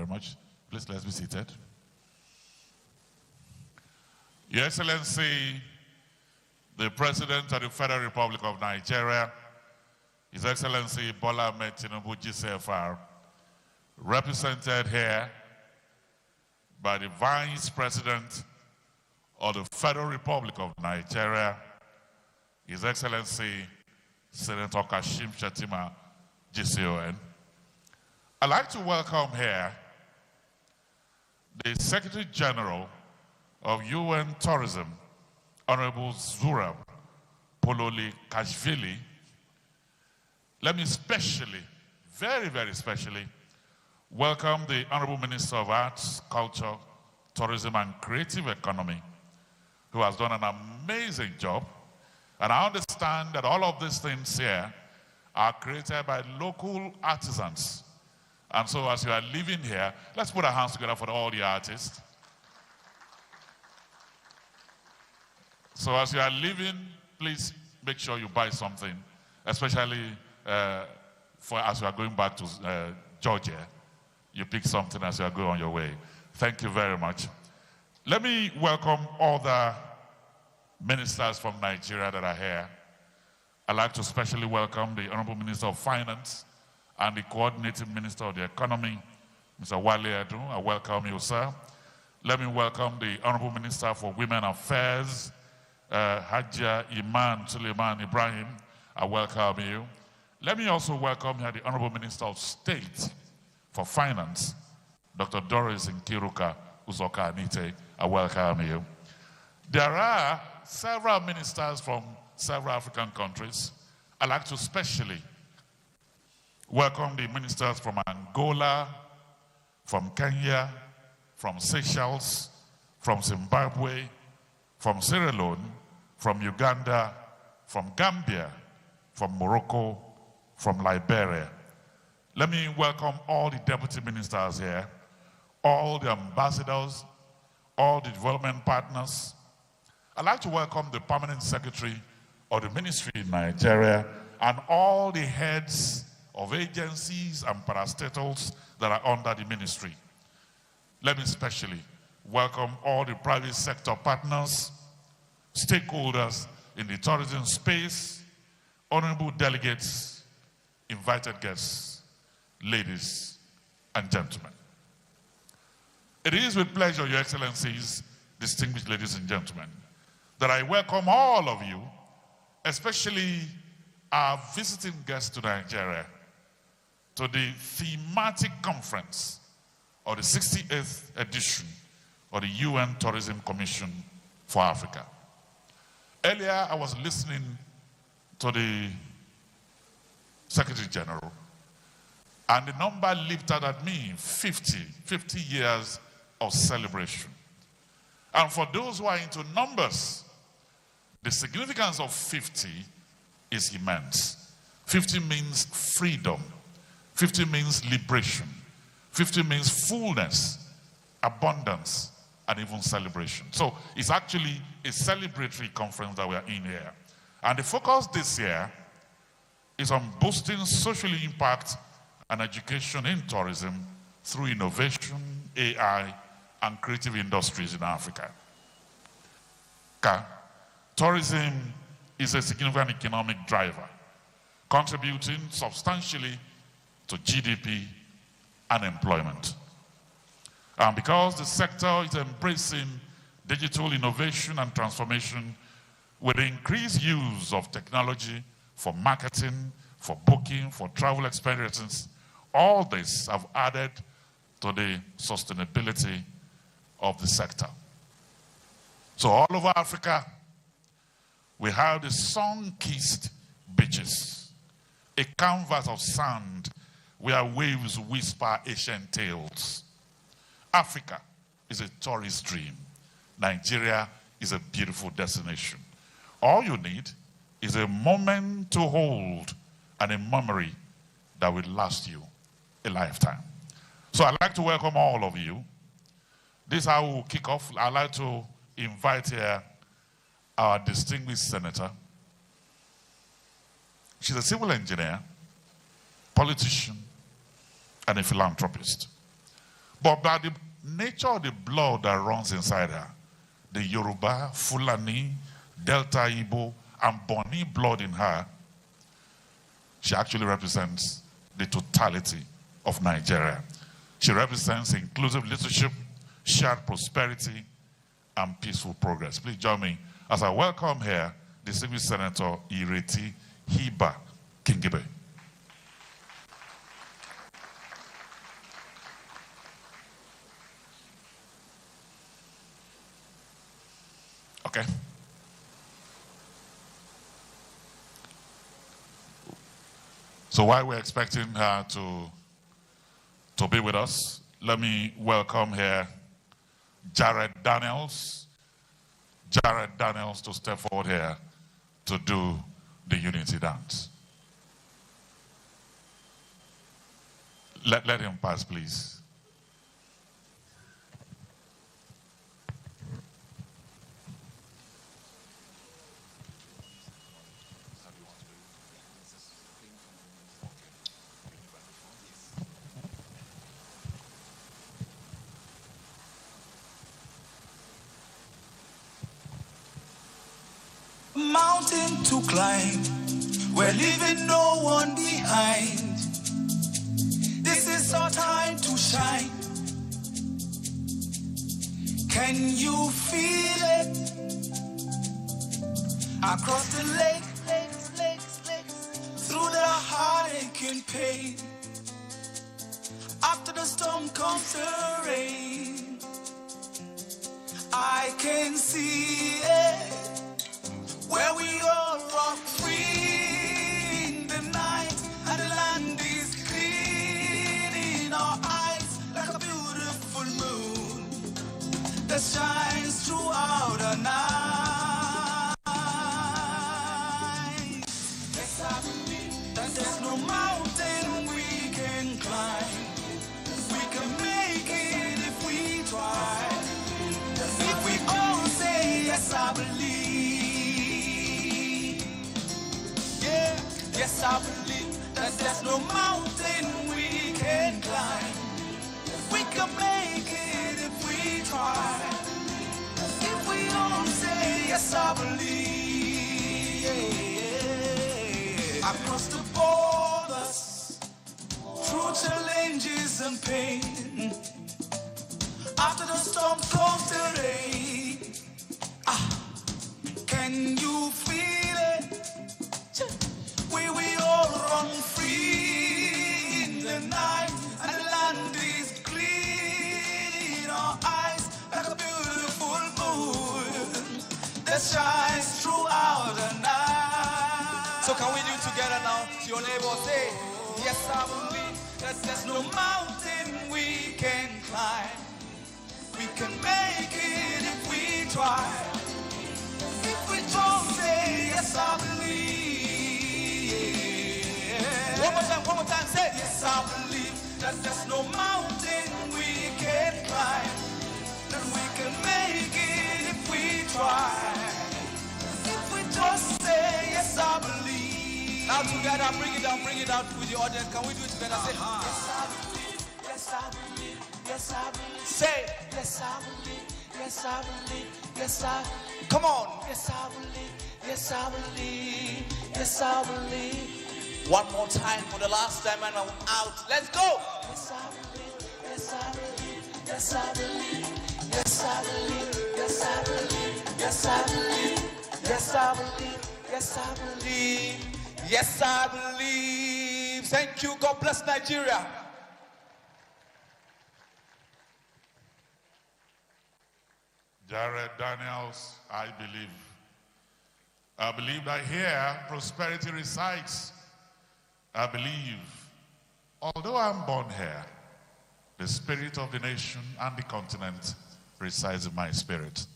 very much. Please, let's be seated. Your Excellency, the President of the Federal Republic of Nigeria, His Excellency Bola Ahmed Tinubu GCFR, represented here by the Vice President of the Federal Republic of Nigeria, His Excellency Senator Kashim Shettima GCON. I'd like to welcome here the Secretary General of UN Tourism, Honorable Zurab Pololi Kashvili. Let me especially, very, very specially, welcome the Honorable Minister of Arts, Culture, Tourism and Creative Economy, who has done an amazing job. And I understand that all of these things here are created by local artisans. And so as you are living here, let's put our hands together for all the artists. So as you are leaving, please make sure you buy something, especially for as you are going back to Georgia. You pick something as you are going on your way. Thank you very much. Let me welcome all the ministers from Nigeria that are here. I'd like to especially welcome the Honorable Minister of Finance and the Coordinating Minister of the Economy, Mr. Wale Adu. I welcome you, sir. Let me welcome the Honorable Minister for Women Affairs, Hajia Iman Suleiman Ibrahim. I welcome you. Let me also welcome here the Honorable Minister of State for Finance, Dr. Doris Nkiruka Uzoka Anite. I welcome you. There are several ministers from several African countries. I'd like to especially welcome the ministers from Angola, from Kenya, from Seychelles, from Zimbabwe, from Sierra Leone, from Uganda, from Gambia, from Morocco, from Liberia. Let me welcome all the deputy ministers here, all the ambassadors, all the development partners. I'd like to welcome the permanent secretary of the ministry in Nigeria and all the heads of agencies and parastatals that are under the ministry. Let me especially welcome all the private sector partners, stakeholders in the tourism space, honorable delegates, invited guests, ladies and gentlemen. It is with pleasure, Your Excellencies, distinguished ladies and gentlemen, that I welcome all of you, especially our visiting guests to Nigeria, to the thematic conference of the 68th edition of the UN Tourism Commission for Africa. Earlier, I was listening to the Secretary General, and the number leaped out at me, 50 years of celebration. And for those who are into numbers, the significance of 50 is immense. 50 means freedom. 50 means liberation. 50 means fullness, abundance, and even celebration. So it's actually a celebratory conference that we are in here. And the focus this year is on boosting social impact and education in tourism through innovation, AI, and creative industries in Africa. Tourism is a significant economic driver, contributing substantially to GDP and employment. And because the sector is embracing digital innovation and transformation with increased use of technology for marketing, for booking, for travel experiences, all this have added to the sustainability of the sector. So all over Africa, we have the sun-kissed beaches, a canvas of sand where waves whisper ancient tales. Africa is a tourist dream. Nigeria is a beautiful destination. All you need is a moment to hold and a memory that will last you a lifetime. So I'd like to welcome all of you. This is how we'll kick off. I'd like to invite here our distinguished senator. She's a civil engineer, politician, and a philanthropist. But by the nature of the blood that runs inside her, the Yoruba, Fulani, Delta Igbo, and Boni blood in her, she actually represents the totality of Nigeria. She represents inclusive leadership, shared prosperity, and peaceful progress. Please join me as I welcome here distinguished Senator Ireti Hiba Kingibe. Okay. So while we're expecting her to be with us, let me welcome here Jared Daniels. Jared Daniels to step forward here to do the unity dance. Let him pass, please. Mountain to climb, we're leaving no one behind. This is our time to shine. Can you feel it? Across the lakes, through the heartache and pain. After the storm comes the rain. I can see it. Where we all walk free in the night, and the land is clean in our eyes like a beautiful moon that shines throughout the night. Yes, I believe that there's no mountain we can climb. We can make it if we try. If we all say yes, I believe. Yes, I believe that there's no mountain we can climb. We can make it if we try. If we all say yes, I believe. Across the borders, through challenges and pain. After the storm comes the rain. Can you feel it? We all run free in the night, and the land is clean in our eyes like a beautiful moon that shines throughout the night. So can we do it together now? To your neighbor, say, yes, I believe that there's no mountain we can climb. We can make it if we try. If we don't say yes, I believe. One more time, say, yes, I believe that there's no mountain we can climb, that we can make it if we try. If we just say, yes, I believe. Now together, bring it down with the audience. Can we do it together? Say, yes, I believe, yes, I believe, yes, I believe. Say, yes, I believe, yes, I believe, yes, I believe. Come on. Yes, I believe, yes, I believe, yes, I believe. One more time for the last time and I'm out. Let's go! Yes, I believe, yes, I believe, yes, I believe, yes, I believe, yes, I believe, yes, I believe, yes, I believe, yes, I believe, yes, I believe. Thank you. God bless Nigeria. Jared Daniels, I believe that here prosperity resides. I believe, although I'm born here, the spirit of the nation and the continent resides in my spirit.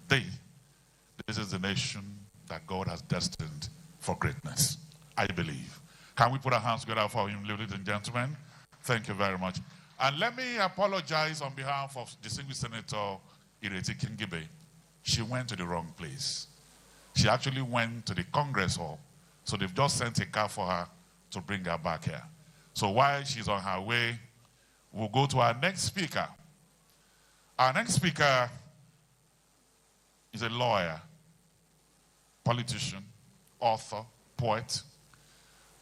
This is the nation that God has destined for greatness. I believe. Can we put our hands together for him, ladies and gentlemen? Thank you very much. And let me apologize on behalf of distinguished Senator Ireti Kingibe. She went to the wrong place. She actually went to the Congress Hall. So they've just sent a car for her to bring her back here. So while she's on her way, we'll go to our next speaker. Our next speaker is a lawyer, politician, author, poet,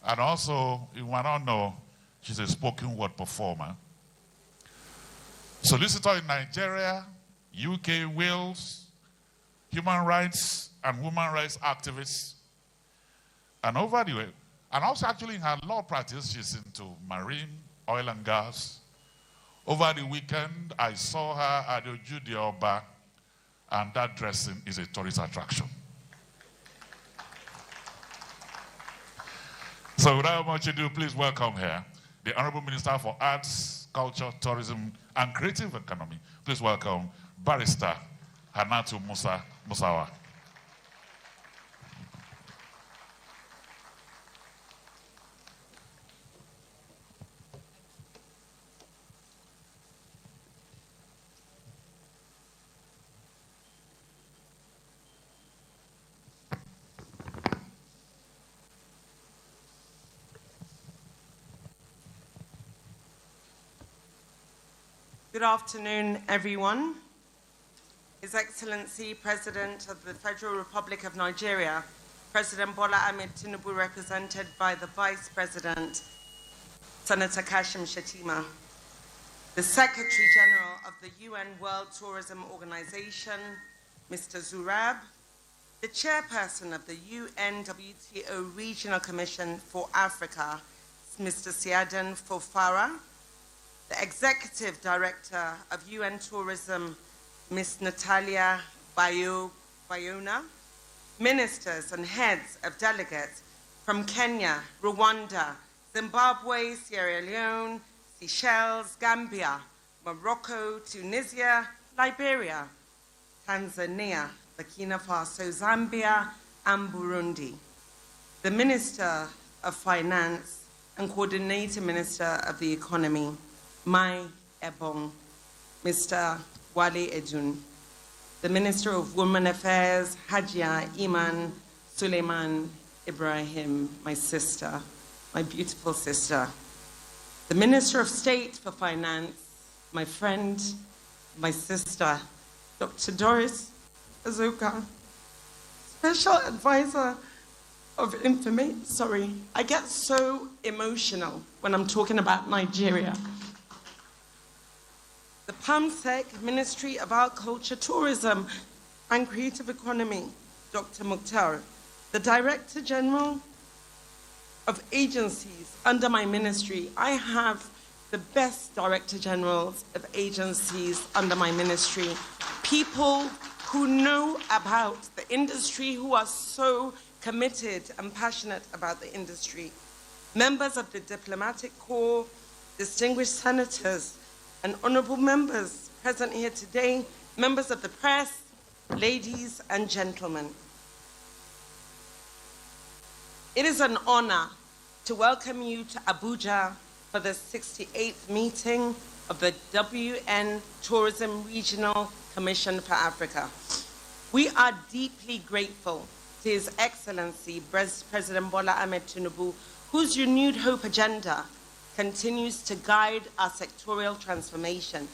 and also, you might not know, she's a spoken word performer. Solicitor in Nigeria, UK, Wales, human rights and women rights activist, and over the way, and also actually in her law practice, she's into marine, oil and gas. Over the weekend, I saw her at the Ojude Oba, and that dressing is a tourist attraction. So without much ado, please welcome here, the Honorable Minister for Arts, Culture, Tourism, and Creative Economy. Please welcome Barrister Hannatu Musawa. Good afternoon, everyone. His Excellency, President of the Federal Republic of Nigeria, President Bola Ahmed Tinubu, represented by the Vice President, Senator Kashim Shettima, the Secretary General of the UN World Tourism Organization, Mr. Zurab, the Chairperson of the UNWTO Regional Commission for Africa, Mr. Siaden Fofara, the Executive Director of UN Tourism, Ms. Natalia Bayona, ministers and heads of delegates from Kenya, Rwanda, Zimbabwe, Sierra Leone, Seychelles, Gambia, Morocco, Tunisia, Liberia, Tanzania, Burkina Faso, Zambia, and Burundi. The Minister of Finance and Coordinating Minister of the Economy, my Ebong, Mr. Wale Edun, the Minister of Women Affairs, Hajia Iman Suleiman Ibrahim, my sister, my beautiful sister, the Minister of State for Finance, my friend, my sister, Dr. Doris Azuka, Special Advisor of Information. Sorry, I get so emotional when I'm talking about Nigeria. The PAMSEC, Ministry of Agriculture, Tourism and Creative Economy, Dr. Mukhtar, the Director General of agencies under my ministry. I have the best Director Generals of agencies under my ministry, people who know about the industry, who are so committed and passionate about the industry, members of the Diplomatic Corps, distinguished senators, and honorable members present here today, members of the press, ladies and gentlemen. It is an honor to welcome you to Abuja for the 68th meeting of the WN Tourism Regional Commission for Africa. We are deeply grateful to His Excellency President Bola Ahmed Tinubu, whose renewed hope agenda continues to guide our sectorial transformation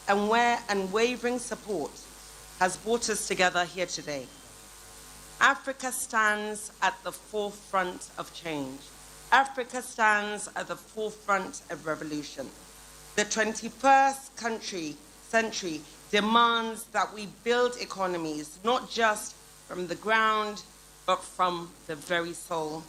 and where unwavering support has brought us together here today. Africa stands at the forefront of change. Africa stands at the forefront of revolution. The 21st century demands that we build economies, not just from the ground, but from the very soul.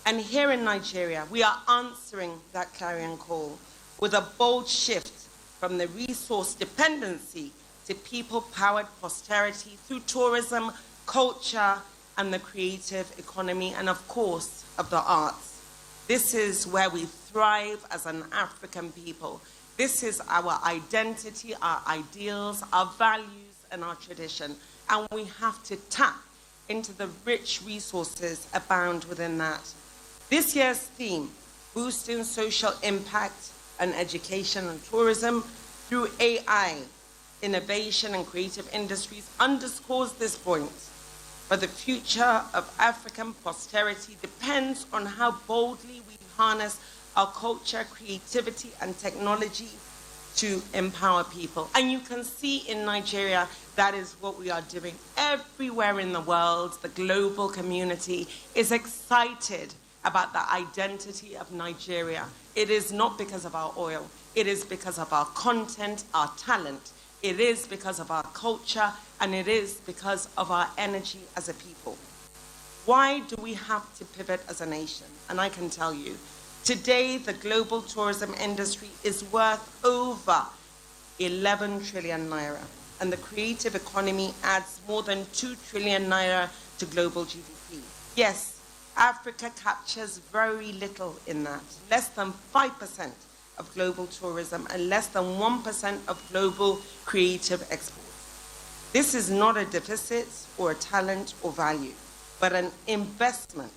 And here in Nigeria, we are answering that clarion call with a bold shift from the resource dependency to people-powered prosperity through tourism, culture, and the creative economy, and of course, of the arts. This is where we thrive as an African people. This is our identity, our ideals, our values, and our tradition. And we have to tap into the rich resources abound within that. This year's theme, boosting social impact and education and tourism through AI, innovation and creative industries, underscores this point. But the future of African posterity depends on how boldly we harness our culture, creativity, and technology to empower people. And you can see in Nigeria, that is what we are doing. Everywhere in the world, the global community is excited about the identity of Nigeria. It is not because of our oil. It is because of our content, our talent. It is because of our culture, and it is because of our energy as a people. Why do we have to pivot as a nation? And I can tell you, today the global tourism industry is worth over 11 trillion naira, and the creative economy adds more than 2 trillion naira to global GDP. Yes, Africa captures very little in that, less than 5% of global tourism and less than 1% of global creative exports. This is not a deficit or a talent or value, but an investment,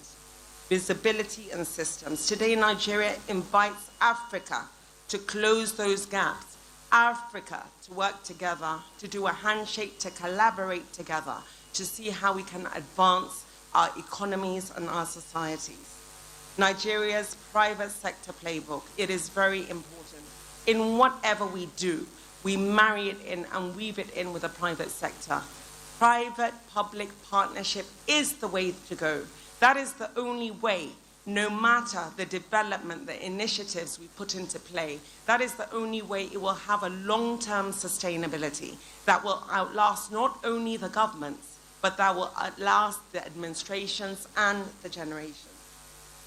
visibility and systems. Today, Nigeria invites Africa to close those gaps, Africa to work together, to do a handshake, to collaborate together, to see how we can advance our economies and our societies. Nigeria's private sector playbook, it is very important. In whatever we do, we marry it in and weave it in with the private sector. Private-public partnership is the way to go. That is the only way, no matter the development, the initiatives we put into play, that is the only way it will have a long-term sustainability that will outlast not only the governments, but that will outlast the administrations and the generations.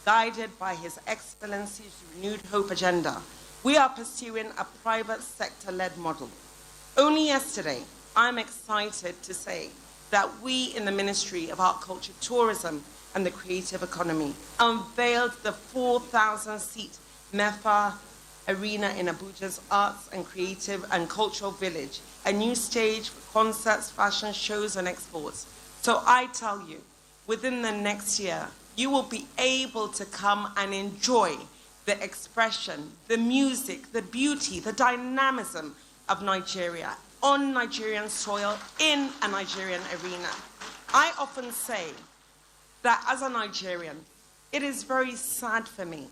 Guided by His Excellency's Renewed Hope agenda, we are pursuing a private sector-led model. Only yesterday, I'm excited to say that we in the Ministry of Art, Culture, Tourism and the Creative Economy unveiled the 4,000-seat MEFA Arena in Abuja's Arts and Creative and Cultural Village, a new stage for concerts, fashion shows and exports. So I tell you, within the next year, you will be able to come and enjoy the expression, the music, the beauty, the dynamism of Nigeria on Nigerian soil in a Nigerian arena. I often say that as a Nigerian, it is very sad for me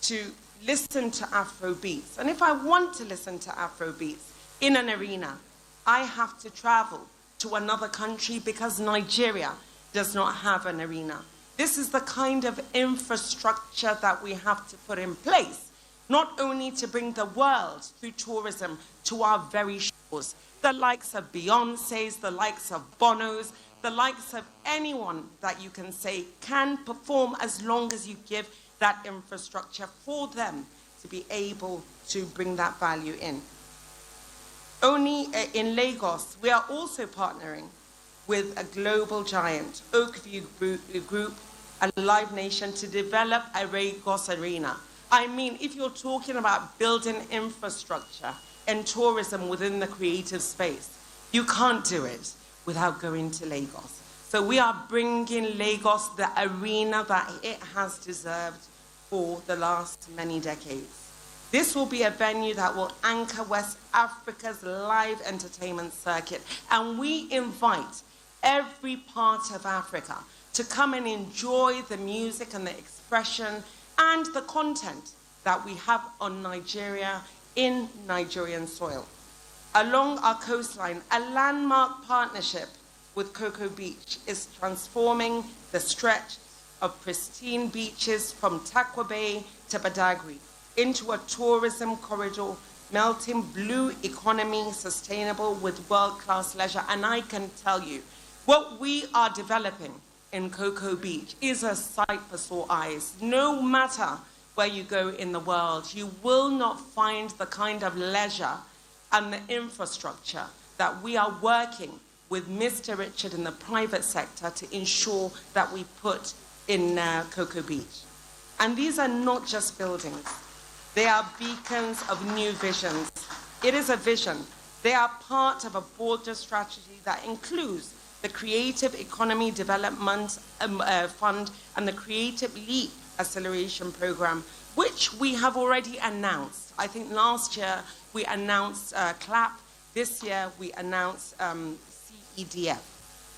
to listen to Afro beats. And if I want to listen to Afro beats in an arena, I have to travel to another country because Nigeria does not have an arena. This is the kind of infrastructure that we have to put in place, not only to bring the world through tourism to our very shores, the likes of Beyoncé's, the likes of Bono's, the likes of anyone that you can say can perform as long as you give that infrastructure for them to be able to bring that value in. Only in Lagos, we are also partnering with a global giant, Oakview Group and Live Nation, to develop a Lagos arena. I mean, if you're talking about building infrastructure and tourism within the creative space, you can't do it without going to Lagos. So we are bringing Lagos the arena that it has deserved for the last many decades. This will be a venue that will anchor West Africa's live entertainment circuit, and we invite every part of Africa to come and enjoy the music and the expression and the content that we have on Nigeria in Nigerian soil. Along our coastline, a landmark partnership with Cocoa Beach is transforming the stretch of pristine beaches from Takwa Bay to Badagry into a tourism corridor, melting blue economy sustainable with world-class leisure. And I can tell you, what we are developing in Cocoa Beach is a sight for sore eyes. No matter where you go in the world, you will not find the kind of leisure and the infrastructure that we are working with Mr. Richard in the private sector to ensure that we put in Cocoa Beach. And these are not just buildings. They are beacons of new visions. It is a vision. They are part of a broader strategy that includes the Creative Economy Development Fund and the Creative Leap Acceleration Program, which we have already announced. I think last year we announced CLAP. This year we announced CEDF,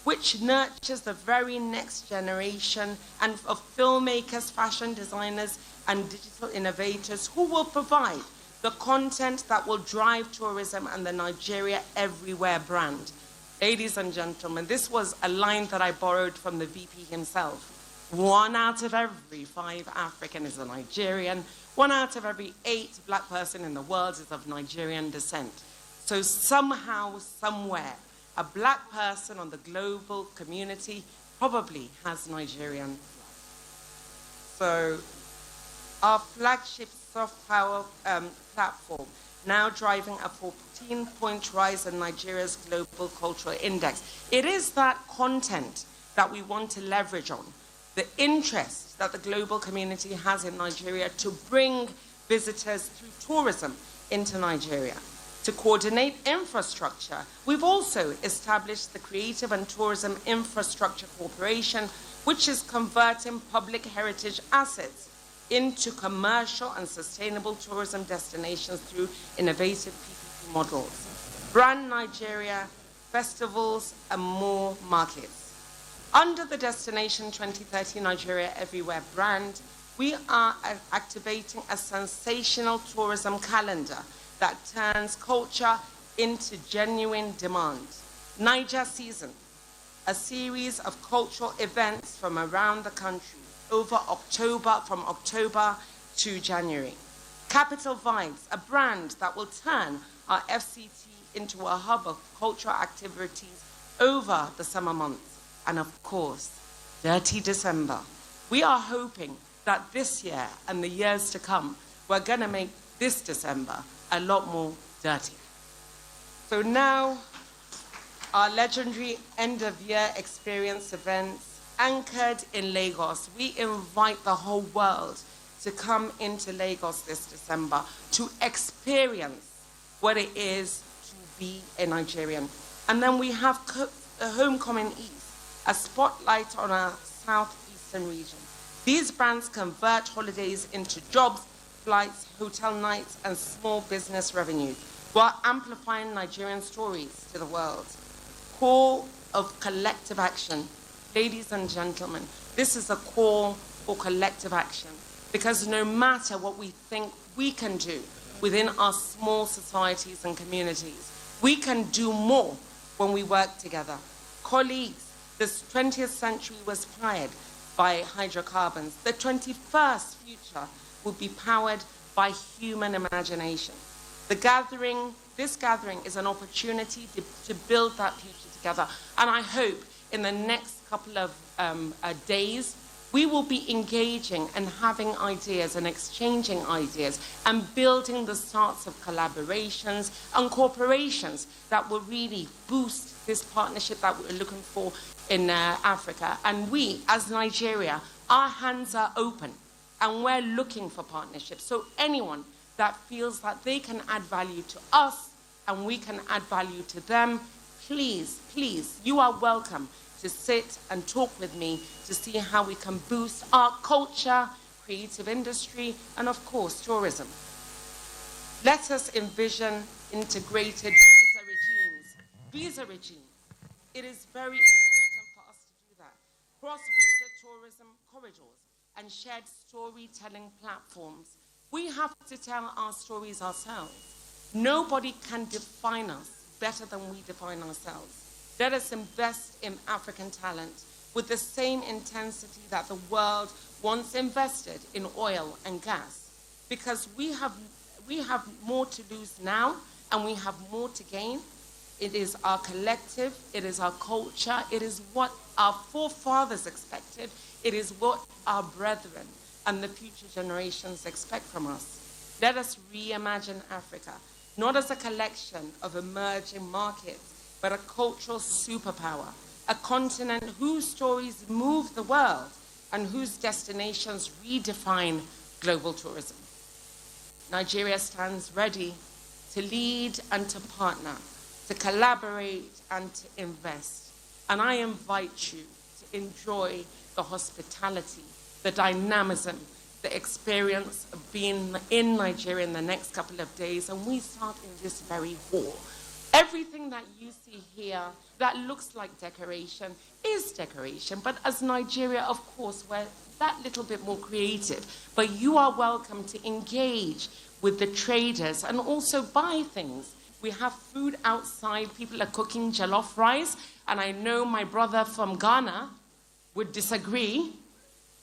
which nurtures the very next generation and of filmmakers, fashion designers, and digital innovators who will provide the content that will drive tourism and the Nigeria Everywhere brand. Ladies and gentlemen, this was a line that I borrowed from the VP himself. 1 out of every 5 African is a Nigerian. 1 out of every 8 black person in the world is of Nigerian descent. So somehow, somewhere, a black person on the global community probably has Nigerian blood. So our flagship soft power platform, now driving a 14-point rise in Nigeria's global cultural index. It is that content that we want to leverage on, the interest that the global community has in Nigeria to bring visitors through tourism into Nigeria. To coordinate infrastructure, we've also established the Creative and Tourism Infrastructure Corporation, which is converting public heritage assets into commercial and sustainable tourism destinations through innovative PPP models. Brand Nigeria, festivals, and more markets. Under the Destination 2030 Nigeria Everywhere brand, we are activating a sensational tourism calendar that turns culture into genuine demand. Niger Season, a series of cultural events from around the country from October to January. Capital Vibes, a brand that will turn our FCT into a hub of cultural activities over the summer months. And of course, Dirty December. We are hoping that this year and the years to come, we're gonna make this December a lot more dirty. So now, our legendary end-of-year experience events anchored in Lagos. We invite the whole world to come into Lagos this December to experience what it is to be a Nigerian. And then we have Homecoming East, a spotlight on our southeastern region. These brands convert holidays into jobs, flights, hotel nights, and small business revenues, while amplifying Nigerian stories to the world. Call of collective action. Ladies and gentlemen, this is a call for collective action, because no matter what we think we can do within our small societies and communities, we can do more when we work together. Colleagues, this 20th century was powered by hydrocarbons. The 21st future will be powered by human imagination. This gathering is an opportunity to build that future together. And I hope in the next couple of days, we will be engaging and having ideas and exchanging ideas and building the sorts of collaborations and corporations that will really boost this partnership that we're looking for in Africa. And we, as Nigeria, our hands are open and we're looking for partnerships. So anyone that feels that they can add value to us and we can add value to them, please, please, you are welcome to sit and talk with me to see how we can boost our culture, creative industry, and of course, tourism. Let us envision integrated visa regimes. It is very important for us to do that. Cross-border tourism corridors and shared storytelling platforms. We have to tell our stories ourselves. Nobody can define us better than we define ourselves. Let us invest in African talent with the same intensity that the world once invested in oil and gas, because we have more to lose now and we have more to gain. It is our collective, it is our culture, it is what our forefathers expected, it is what our brethren and the future generations expect from us. Let us reimagine Africa, not as a collection of emerging markets, but a cultural superpower, a continent whose stories move the world and whose destinations redefine global tourism. Nigeria stands ready to lead and to partner, to collaborate and to invest. And I invite you to enjoy the hospitality, the dynamism, the experience of being in Nigeria in the next couple of days. And we start in this very hall. Everything that you see here that looks like decoration is decoration. But as Nigeria, of course, we're that little bit more creative. But you are welcome to engage with the traders and also buy things. We have food outside. People are cooking jollof rice. And I know my brother from Ghana would disagree,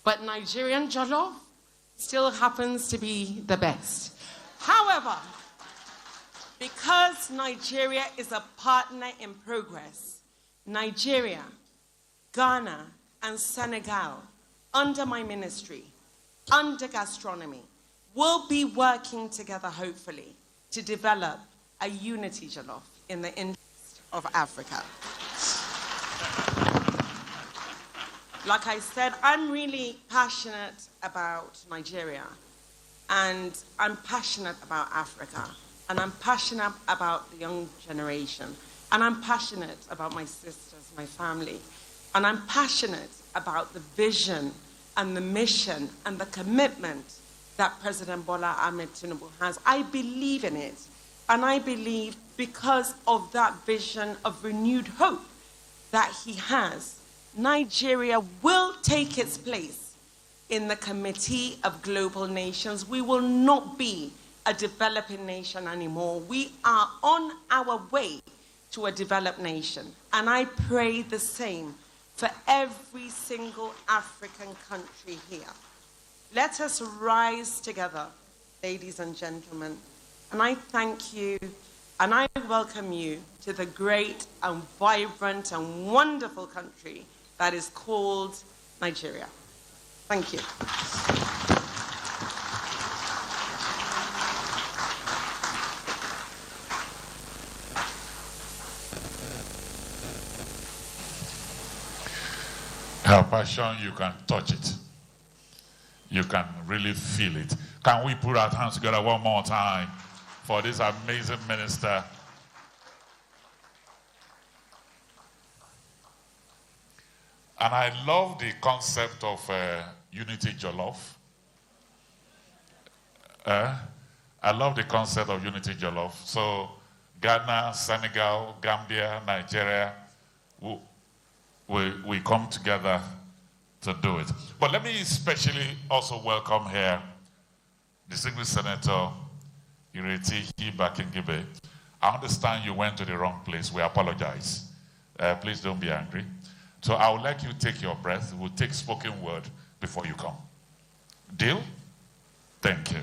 but Nigerian jollof still happens to be the best. However, because Nigeria is a partner in progress, Nigeria, Ghana, and Senegal, under my ministry, under gastronomy, will be working together, hopefully, to develop a unity jollof in the interest of Africa. Like I said, I'm really passionate about Nigeria, and I'm passionate about Africa, and I'm passionate about the young generation, and I'm passionate about my sisters, my family, and I'm passionate about the vision and the mission and the commitment that President Bola Ahmed Tinubu has. I believe in it, and I believe because of that vision of renewed hope that he has, Nigeria will take its place in the Committee of Global Nations. We will not be a developing nation anymore. We are on our way to a developed nation. And I pray the same for every single African country here. Let us rise together, ladies and gentlemen. And I thank you and I welcome you to the great and vibrant and wonderful country that is called Nigeria. Thank you. Her passion, you can touch it. You can really feel it. Can we put our hands together one more time for this amazing minister? And I love the concept of unity jollof. I love the concept of unity jollof. So Ghana, Senegal, Gambia, Nigeria, we come together to do it. But let me especially also welcome here distinguished Senator Ireti Bakingibe. I understand you went to the wrong place. We apologize. Please don't be angry. So I would like you to take your breath. We'll take spoken word before you come. Deal? Thank you.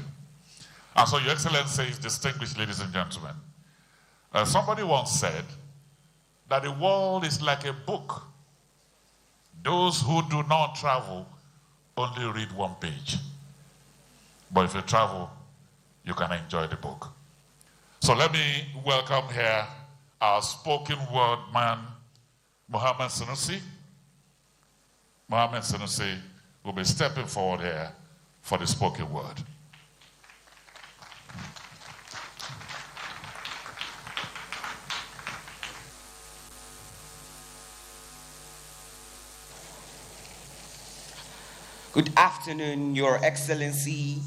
And so, Your Excellency, distinguished ladies and gentlemen, somebody once said that the world is like a book. Those who do not travel only read one page. But if you travel, you can enjoy the book. So let me welcome here our spoken word man, Mohammed Sanusi. Mohammed Sanusi will be stepping forward here for the spoken word. Good afternoon, Your Excellency,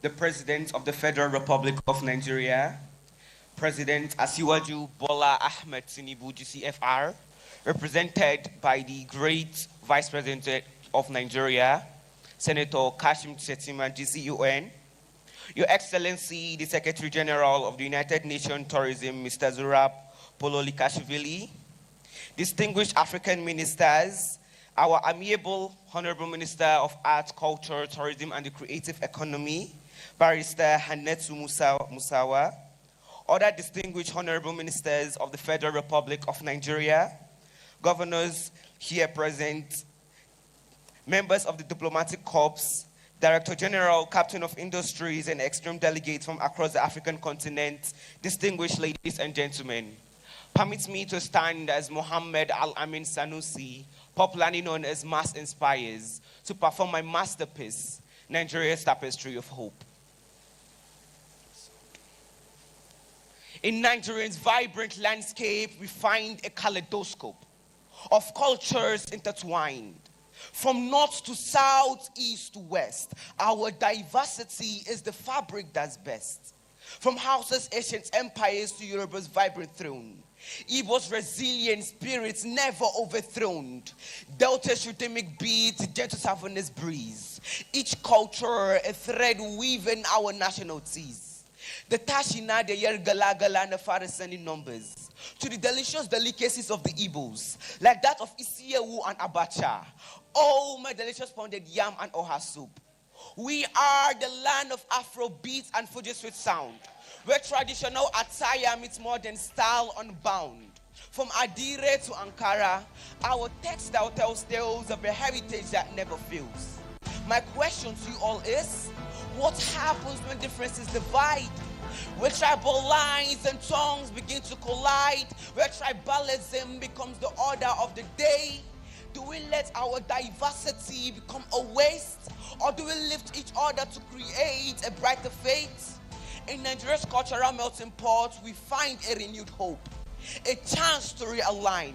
the President of the Federal Republic of Nigeria, President Asiwaju Bola Ahmed Tinubu, GCFR, represented by the great Vice President of Nigeria, Senator Kashim Shettima, GCUN, Your Excellency, the Secretary General of the United Nations Tourism, Mr. Zurab Pololikashvili, distinguished African ministers, our amiable Honorable Minister of Arts, Culture, Tourism, and the Creative Economy, Barrister Hanetsu Musawa, other distinguished Honorable Ministers of the Federal Republic of Nigeria, governors here present, members of the Diplomatic Corps, Director General, Captain of Industries, and extreme delegates from across the African continent, distinguished ladies and gentlemen. Permit me to stand as Mohammed Al-Amin Sanusi, popularly known as Mass Inspires, to perform my masterpiece, Nigeria's Tapestry of Hope. In Nigeria's vibrant landscape, we find a kaleidoscope of cultures intertwined. From north to south, east to west, our diversity is the fabric that's best. From Hausa's ancient empires to Yoruba's vibrant throne, Igbo's resilient spirits never overthrown. Delta's rhythmic beats, gentle savannah's breeze. Each culture a thread weaving our nationalities. The tashina, the yer gala gala, and the farisani numbers. To the delicious delicacies of the Igbos, like that of Isiewu and Abacha. Oh, my delicious pounded yam and oha soup. We are the land of Afro beats and Fuji sweet sound, where traditional attire meets modern style unbound. From Adire to Ankara, our textile tells tales of a heritage that never fails. My question to you all is, what happens when differences divide? Where tribal lines and tongues begin to collide, where tribalism becomes the order of the day? Do we let our diversity become a waste, or do we lift each other to create a brighter fate? In Nigeria's cultural melting pot, we find a renewed hope, a chance to realign.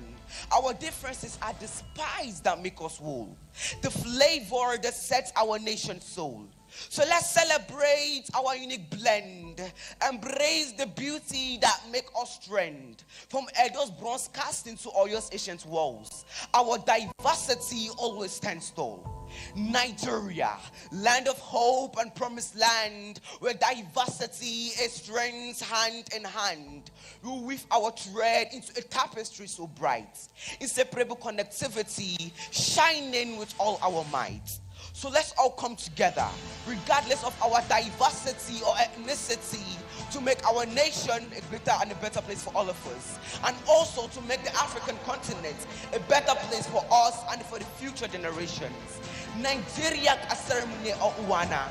Our differences are the spice that make us whole, the flavor that sets our nation's soul. So let's celebrate our unique blend, embrace the beauty that make us trend. From Edo's bronze casting to Oyo's ancient walls, our diversity always stands tall. Nigeria, land of hope and promised land, where diversity is strength hand in hand. We weave our thread into a tapestry so bright, inseparable connectivity shining with all our might. So let's all come together, regardless of our diversity or ethnicity, to make our nation a greater and a better place for all of us, and also to make the African continent a better place for us and for the future generations. Nigeria kasermune o uwana.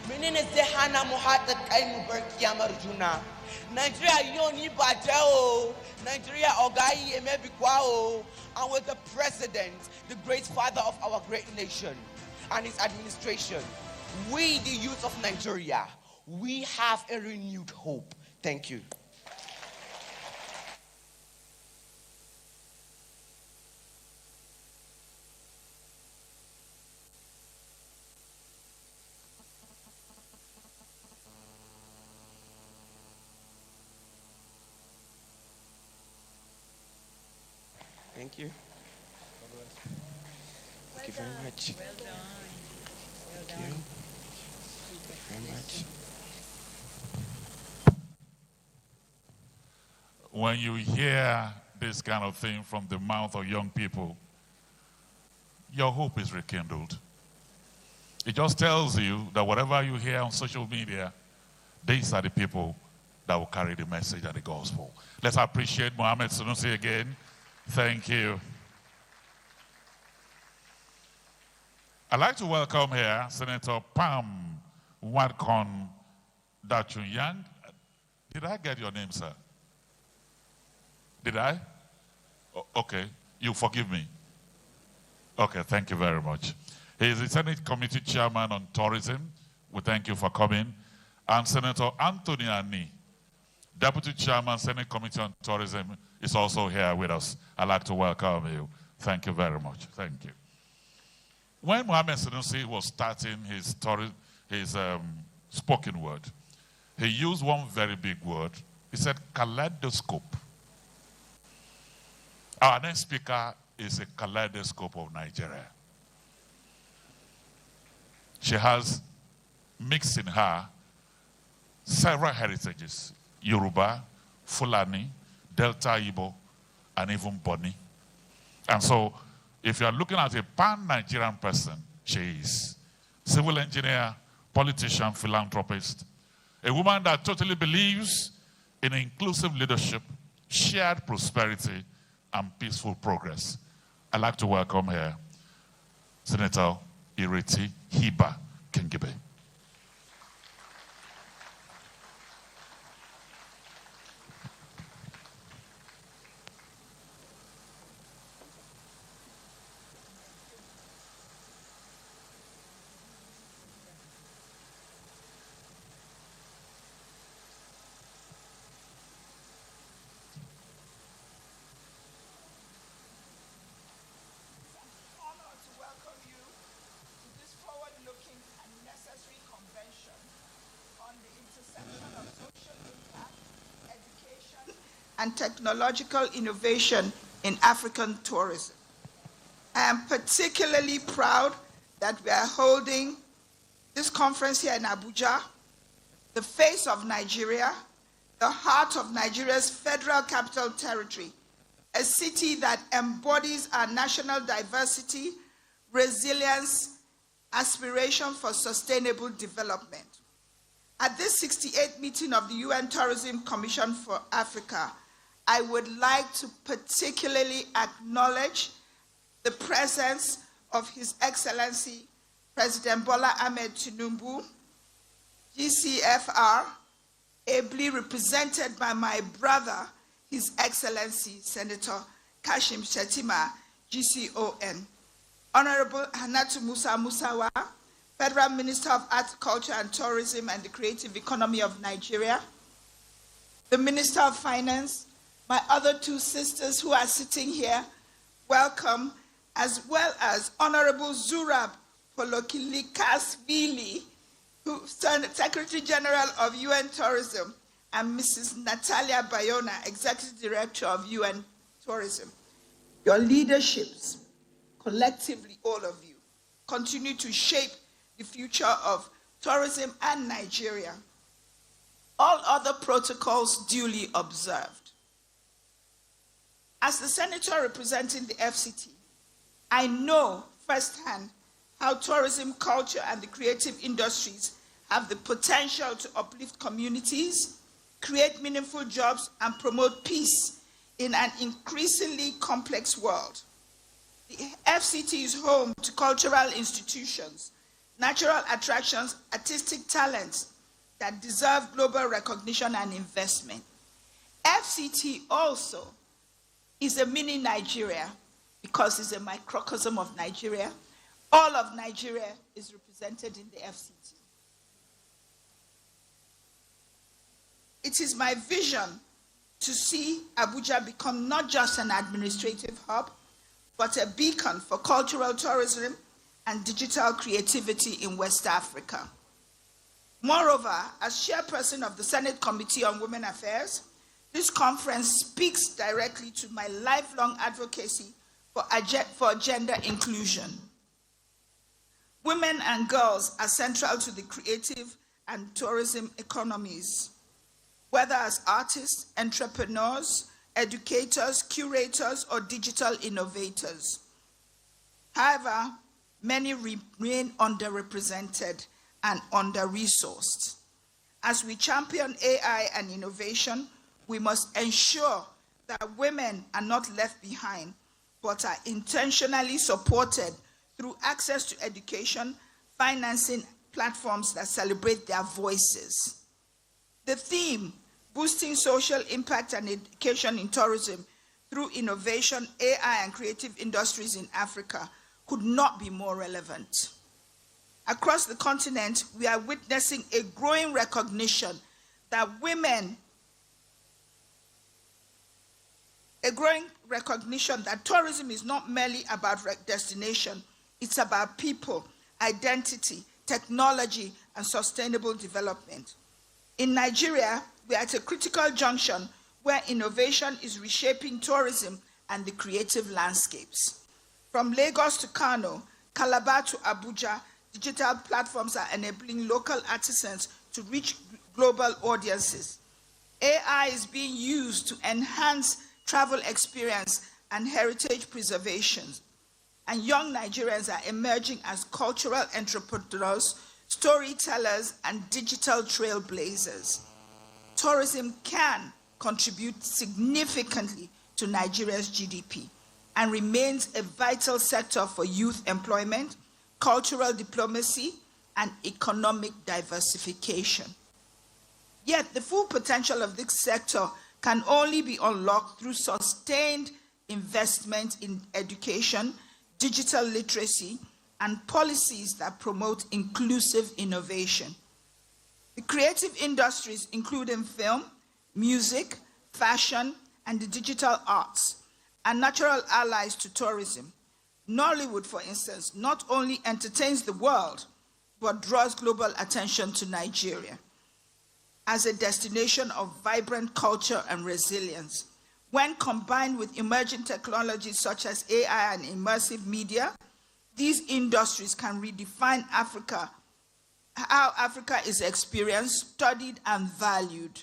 Menene zehana muhata kaimu berkiamarjuna. Nigeria yoni bajao. Nigeria ogai emebikwao. And with the president, the great father of our great nation, and his administration, we, the youth of Nigeria, we have a renewed hope. Thank you. Thank you. Thank you very much. Thank you very much. When you hear this kind of thing from the mouth of young people, your hope is rekindled. It just tells you that whatever you hear on social media, these are the people that will carry the message and the gospel. Let's appreciate Mohammed Sunusi again. Thank you. I'd like to welcome here Senator Pam Wadkon Dachunyang. Did I get your name, sir? Did I? Okay, you forgive me. Okay, thank you very much. He is the Senate Committee Chairman on Tourism. We thank you for coming. And Senator Anthony Ani, Deputy Chairman, Senate Committee on Tourism, is also here with us. I'd like to welcome you. Thank you very much. Thank you. When Mohammed Sunusi was starting his spoken word, he used one very big word. He said kaleidoscope. Our next speaker is a kaleidoscope of Nigeria. She has mixed in her several heritages: Yoruba, Fulani, Delta Igbo, and even Boni. And so, if you are looking at a pan-Nigerian person, she is. Civil engineer, politician, philanthropist. A woman that totally believes in inclusive leadership, shared prosperity, and peaceful progress. I'd like to welcome here Senator Ireti Hiba Kengibe. And technological innovation in African tourism. I am particularly proud that we are holding this conference here in Abuja the face of Nigeria, the heart of Nigeria's Federal Capital Territory, a city that embodies our national diversity, resilience, aspiration for sustainable development. At this 68th meeting of the UN Tourism Commission for Africa, I would like to particularly acknowledge the presence of His Excellency President Bola Ahmed Tinubu, GCFR, ably represented by my brother, His Excellency Senator Kashim Shettima, GCON, Honorable Hannatu Musa Musawa, Federal Minister of Arts, Culture and Tourism and the Creative Economy of Nigeria, the Minister of Finance, my other two sisters who are sitting here, welcome, as well as Honorable Zurab Polokilikasvili, who Secretary General of UN Tourism, and Mrs. Natalia Bayona, Executive Director of UN Tourism. Your leaderships, collectively all of you, continue to shape the future of tourism and Nigeria. All other protocols duly observed. As the senator representing the FCT, I know firsthand how tourism, culture, and the creative industries have the potential to uplift communities, create meaningful jobs, and promote peace in an increasingly complex world. The FCT is home to cultural institutions, natural attractions, artistic talents that deserve global recognition and investment. FCT also is a mini Nigeria because it's a microcosm of Nigeria. All of Nigeria is represented in the FCT. It is my vision to see Abuja become not just an administrative hub, but a beacon for cultural tourism and digital creativity in West Africa. Moreover, as chairperson of the Senate Committee on Women Affairs, this conference speaks directly to my lifelong advocacy for gender inclusion. Women and girls are central to the creative and tourism economies, whether as artists, entrepreneurs, educators, curators, or digital innovators. However, many remain underrepresented and under-resourced. As we champion AI and innovation, we must ensure that women are not left behind, but are intentionally supported through access to education, financing platforms that celebrate their voices. The theme, boosting social impact and education in tourism through innovation, AI, and creative industries in Africa, could not be more relevant. Across the continent, we are witnessing a growing recognition that tourism is not merely about destination, it's about people, identity, technology, and sustainable development. In Nigeria, we are at a critical junction where innovation is reshaping tourism and the creative landscapes. From Lagos to Kano, Calabar to Abuja, digital platforms are enabling local artisans to reach global audiences. AI is being used to enhance travel experience and heritage preservation. And young Nigerians are emerging as cultural entrepreneurs, storytellers, and digital trailblazers. Tourism can contribute significantly to Nigeria's GDP and remains a vital sector for youth employment, cultural diplomacy, and economic diversification. Yet the full potential of this sector can only be unlocked through sustained investment in education, digital literacy, and policies that promote inclusive innovation. The creative industries, including film, music, fashion, and the digital arts, are natural allies to tourism. Nollywood, for instance, not only entertains the world, but draws global attention to Nigeria as a destination of vibrant culture and resilience. When combined with emerging technologies such as AI and immersive media, these industries can redefine Africa how Africa is experienced, studied, and valued.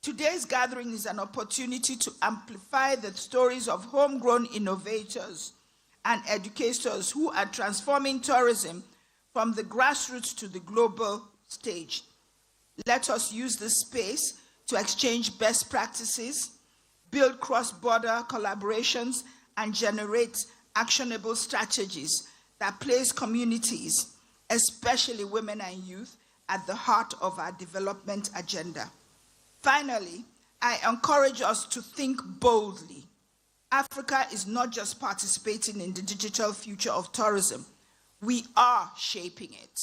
Today's gathering is an opportunity to amplify the stories of homegrown innovators and educators who are transforming tourism from the grassroots to the global stage. Let us use this space to exchange best practices, build cross-border collaborations, and generate actionable strategies that place communities, especially women and youth, at the heart of our development agenda. Finally, I encourage us to think boldly. Africa is not just participating in the digital future of tourism, we are shaping it.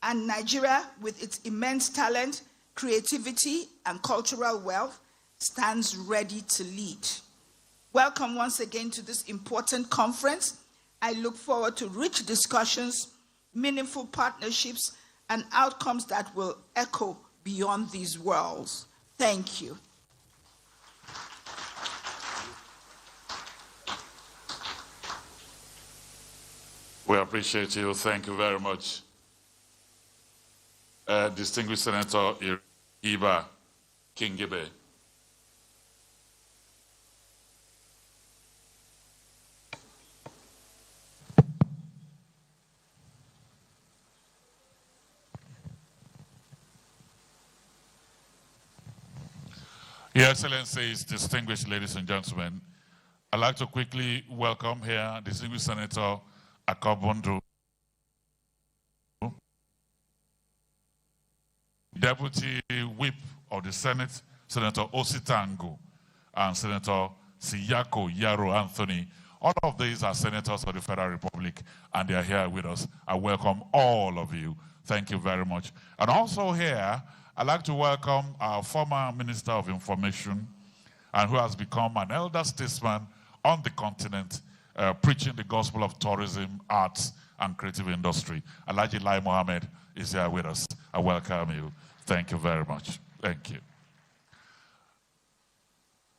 And Nigeria, with its immense talent, creativity, and cultural wealth, stands ready to lead. Welcome once again to this important conference. I look forward to rich discussions, meaningful partnerships, and outcomes that will echo beyond these worlds. Thank you. We appreciate you. Thank you very much. Distinguished Senator Iba Kingibe. Your Excellencies, distinguished ladies and gentlemen, I'd like to quickly welcome here distinguished Senator Akobundu, Deputy Whip of the Senate, Senator Ositangu, and Senator Siyako Yaro Anthony. All of these are senators of the Federal Republic, and they are here with us. I welcome all of you. Thank you very much. And also here, I'd like to welcome our former Minister of Information, and who has become an elder statesman on the continent, preaching the gospel of tourism, arts, and creative industry. Alhaji Lai Mohammed is here with us. I welcome you. Thank you very much. Thank you.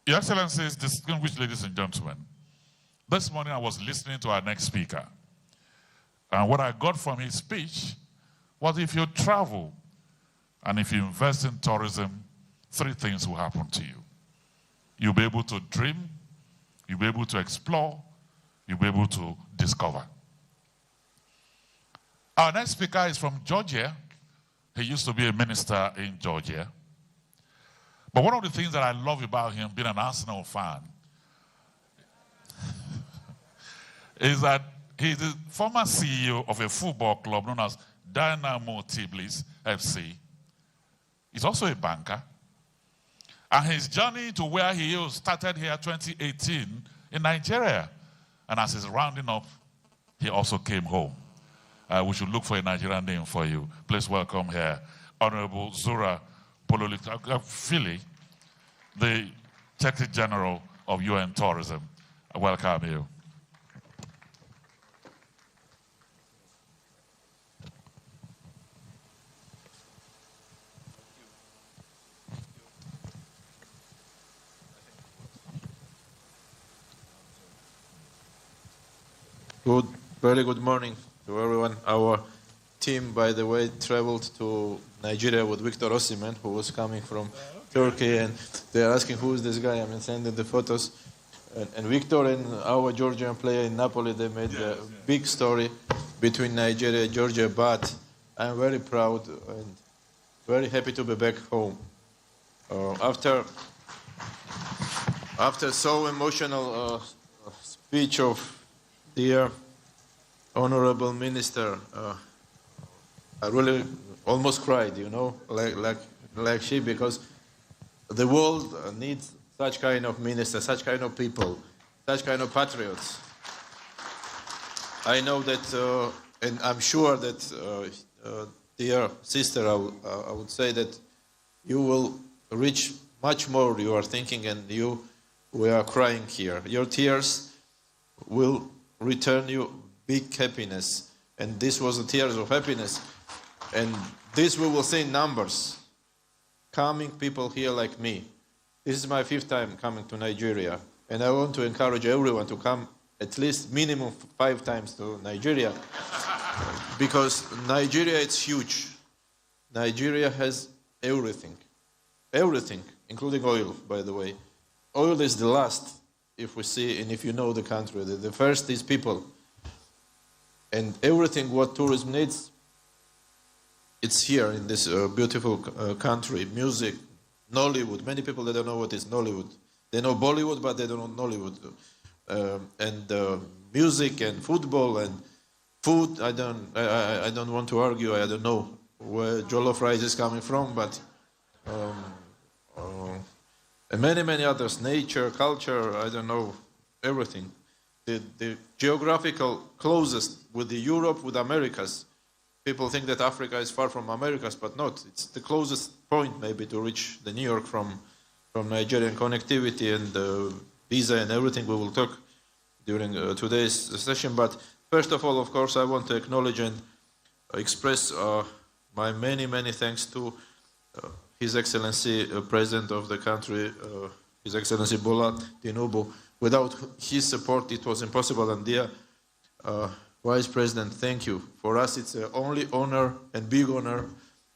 Your Excellencies, distinguished ladies and gentlemen, this morning I was listening to our next speaker, and what I got from his speech was, if you travel and if you invest in tourism, three things will happen to you. You'll be able to dream, you'll be able to explore, you'll be able to discover. Our next speaker is from Georgia. He used to be a minister in Georgia. But one of the things that I love about him, being an Arsenal fan, is that he's the former CEO of a football club known as Dynamo Tbilisi FC. He's also a banker. And his journey to where he is started here 2018 in Nigeria. And as he's rounding up, he also came home. We should look for a Nigerian name for you. Please welcome here Honorable Zura Fili, the Secretary General of UN Tourism. I welcome you. Very good morning to everyone. Our team, by the way, traveled to Nigeria with Victor Osimhen, who was coming from Turkey, and they are asking, who is this guy? I'm sending the photos. And Victor and our Georgian player in Napoli, they made a big story between Nigeria and Georgia, but I'm very proud and very happy to be back home. After so emotional speech of dear Honorable Minister, I really almost cried, you know, like she, because the world needs such kind of ministers, such kind of people, such kind of patriots. I know that, and I'm sure that, dear sister, I would say that you will reach much more you are thinking, and we are crying here. Your tears will return you big happiness, and this was the tears of happiness, and this we will see in numbers. Coming people here like me. This is my 5th time coming to Nigeria, and I want to encourage everyone to come at least minimum 5 times to Nigeria. because Nigeria is huge. Nigeria has everything, everything, including oil, by the way. Oil is the last, if we see, and if you know the country. The first is people. And everything what tourism needs, it's here in this beautiful country. Music, Nollywood. Many people, they don't know what is Nollywood. They know Bollywood, but they don't know Nollywood. Music and football and food, I don't want to argue. I don't know where jollof rice is coming from, but and many others, nature, culture, I don't know, everything. The geographical closest with the Europe, with Americas. People think that Africa is far from Americas, but not. It's the closest point maybe to reach the New York from Nigerian connectivity and visa and everything we will talk during today's session. But first of all, of course, I want to acknowledge and express my many thanks to His Excellency, President of the country, His Excellency Bola Tinubu. Without his support, it was impossible. And dear Vice President, thank you. For us, it's an only honor and big honor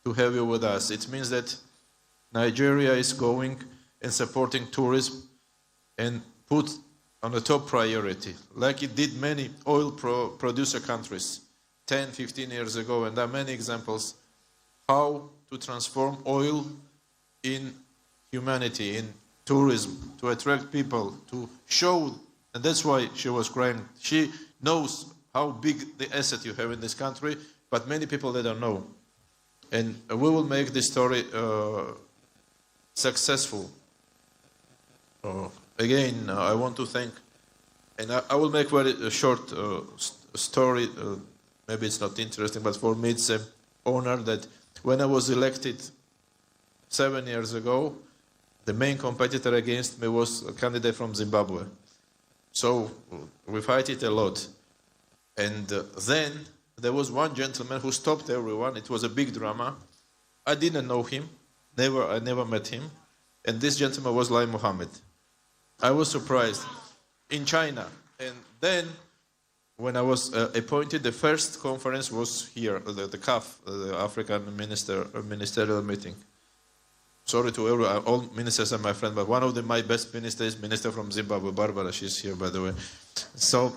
to have you with us. It means that Nigeria is going and supporting tourism and put on the top priority, like it did many oil producer countries 10, 15 years ago. And there are many examples how to transform oil in humanity, in tourism, to attract people, to show, and that's why she was crying. She knows how big the asset you have in this country, but many people, they don't know. And we will make this story successful. Again, I want to thank, and I will make very short story. Maybe it's not interesting, but for me it's an honor that when I was elected 7 years ago, the main competitor against me was a candidate from Zimbabwe. So we fight it a lot. And then there was one gentleman who stopped everyone. It was a big drama. I didn't know him. I never met him. And this gentleman was Lai Mohammed. I was surprised. In China. And then when I was appointed, the first conference was here, the CAF, the African ministerial meeting. Sorry to everyone, all ministers are my friend, but one of my best ministers is Minister from Zimbabwe, Barbara. She's here, by the way. So,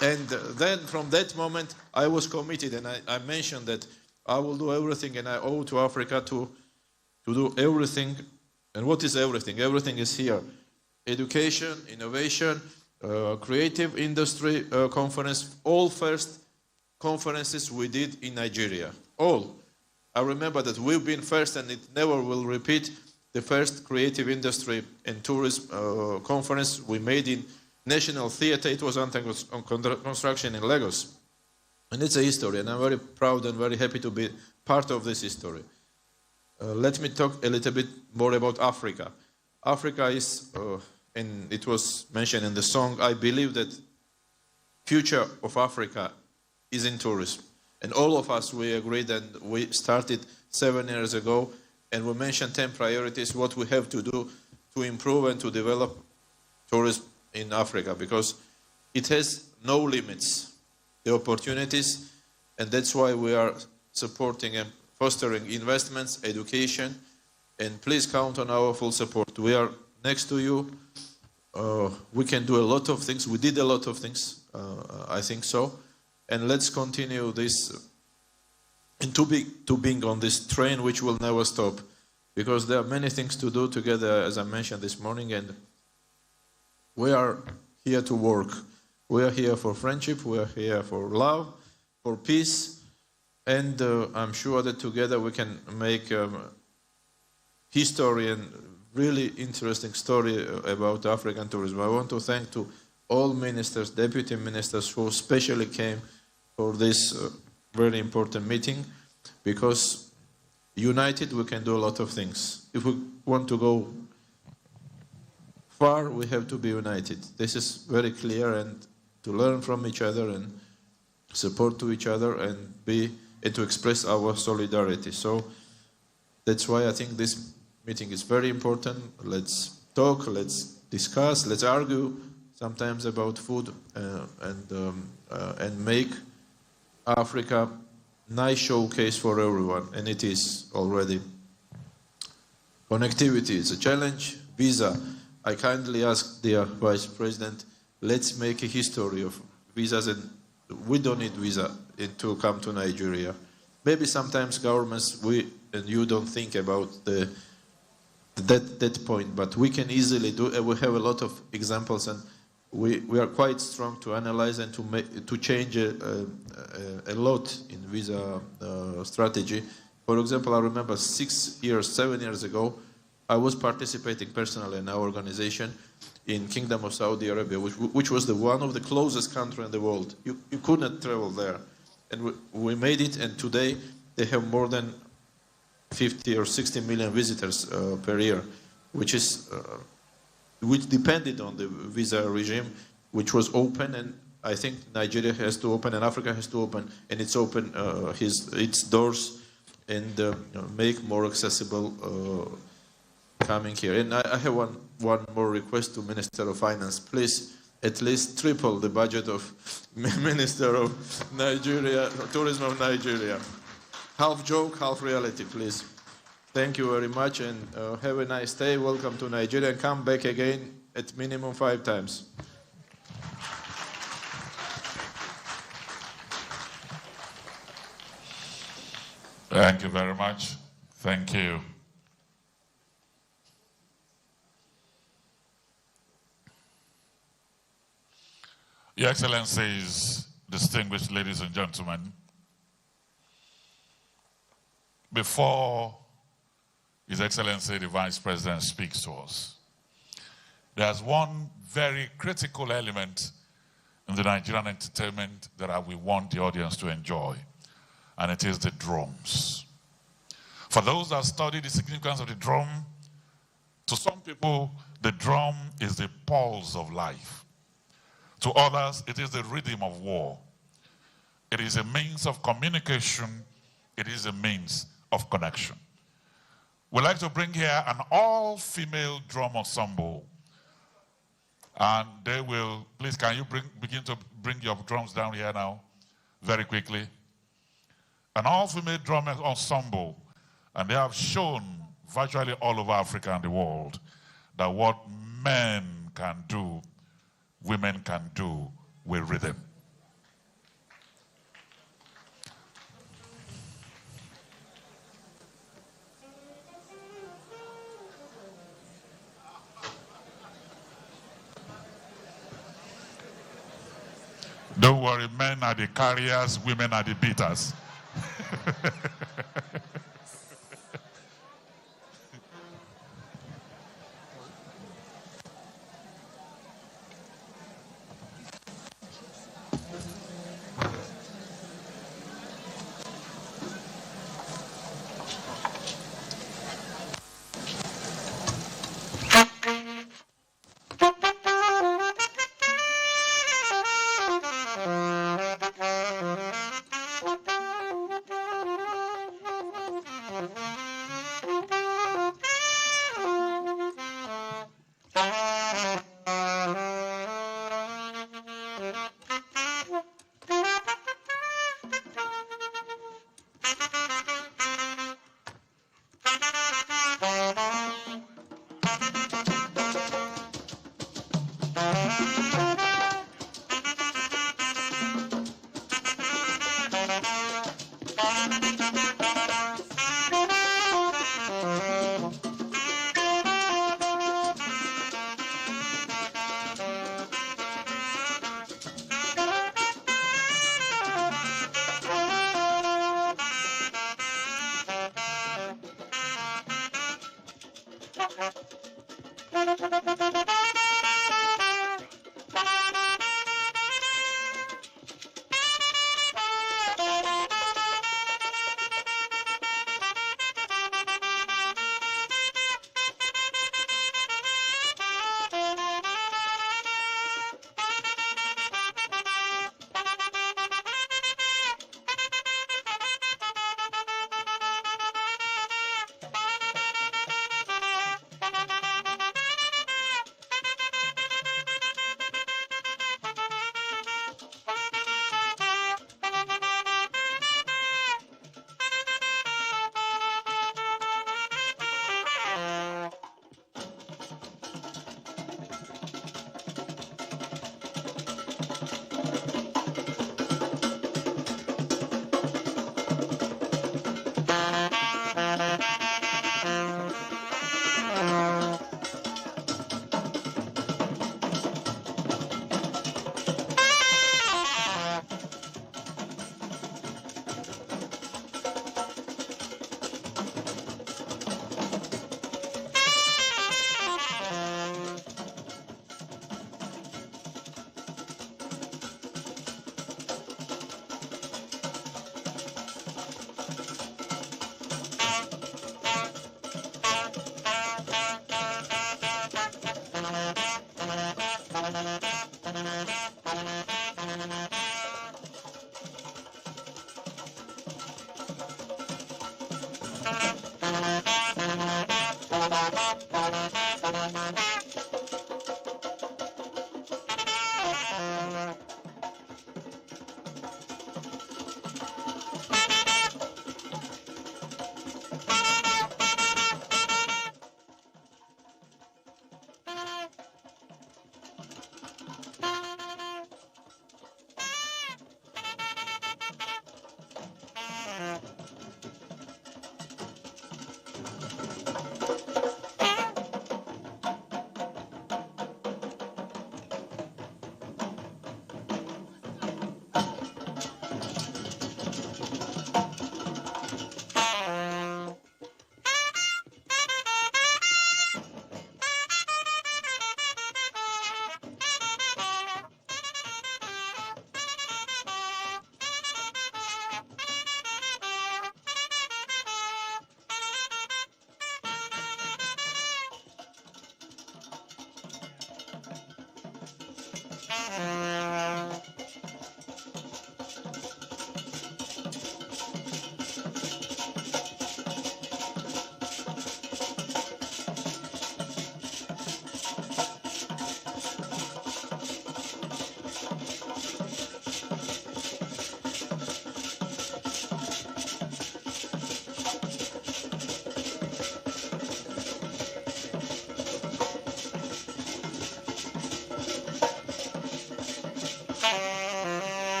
and then from that moment, I was committed, and I mentioned that I will do everything, and I owe to Africa to do everything. And what is everything? Everything is here. Education, innovation, creative industry conference, all first conferences we did in Nigeria, all. I remember that we've been first, and it never will repeat, the first creative industry and tourism conference we made in National Theatre. It was under construction in Lagos. And it's a history, and I'm very proud and very happy to be part of this history. Let me talk a little bit more about Africa. Africa is, and it was mentioned in the song, I believe that future of Africa is in tourism. And all of us, we agreed, and we started 7 years ago, and we mentioned 10 priorities, what we have to do to improve and to develop tourism in Africa, because it has no limits, the opportunities, and that's why we are supporting and fostering investments, education, and please count on our full support. We are next to you. We can do a lot of things. We did a lot of things, I think so. And let's continue this, and to being on this train which will never stop, because there are many things to do together, as I mentioned this morning, and we are here to work. We are here for friendship, we are here for love, for peace, and I'm sure that together we can make history and really interesting story about African tourism. I want to thank to all ministers, deputy ministers who especially came for this very important meeting, because united we can do a lot of things. If we want to go far, we have to be united. This is very clear, and to learn from each other and support to each other and to express our solidarity. So that's why I think this meeting is very important. Let's talk, let's discuss, let's argue sometimes about food and make Africa, nice showcase for everyone, and it is already. Connectivity is a challenge. Visa, I kindly ask dear Vice President, let's make a history of visas, and we don't need visa to come to Nigeria. Maybe sometimes governments, we and you don't think about that point, but we can easily do. We have a lot of examples, and we are quite strong to analyze and to change a lot in visa strategy. For example, I remember 7 years ago, I was participating personally in our organization in Kingdom of Saudi Arabia, which was one of the closest country in the world. You could not travel there. And we made it, and today they have more than 50 or 60 million visitors per year, which depended on the visa regime, which was open, and I think Nigeria has to open and Africa has to open, and it's open its doors and make more accessible coming here. And I have one more request to Minister of Finance. Please, at least triple the budget of Minister of Nigeria, Tourism of Nigeria. Half joke, half reality, please. Thank you very much, and have a nice day. Welcome to Nigeria, and come back again at minimum 5 times. Thank you very much. Thank you. Your Excellencies, distinguished ladies and gentlemen, before His Excellency the Vice President speaks to us, there's one very critical element in the Nigerian entertainment that we want the audience to enjoy, and it is the drums. For those that study the significance of the drum, to some people, the drum is the pulse of life. To others, it is the rhythm of war. It is a means of communication. It is a means of connection. We'd like to bring here an all-female drum ensemble. And they will, please, can you begin to bring your drums down here now, very quickly? An all-female drum ensemble. And they have shown virtually all over Africa and the world that what men can do, women can do with rhythm. Don't worry, men are the carriers, women are the beaters.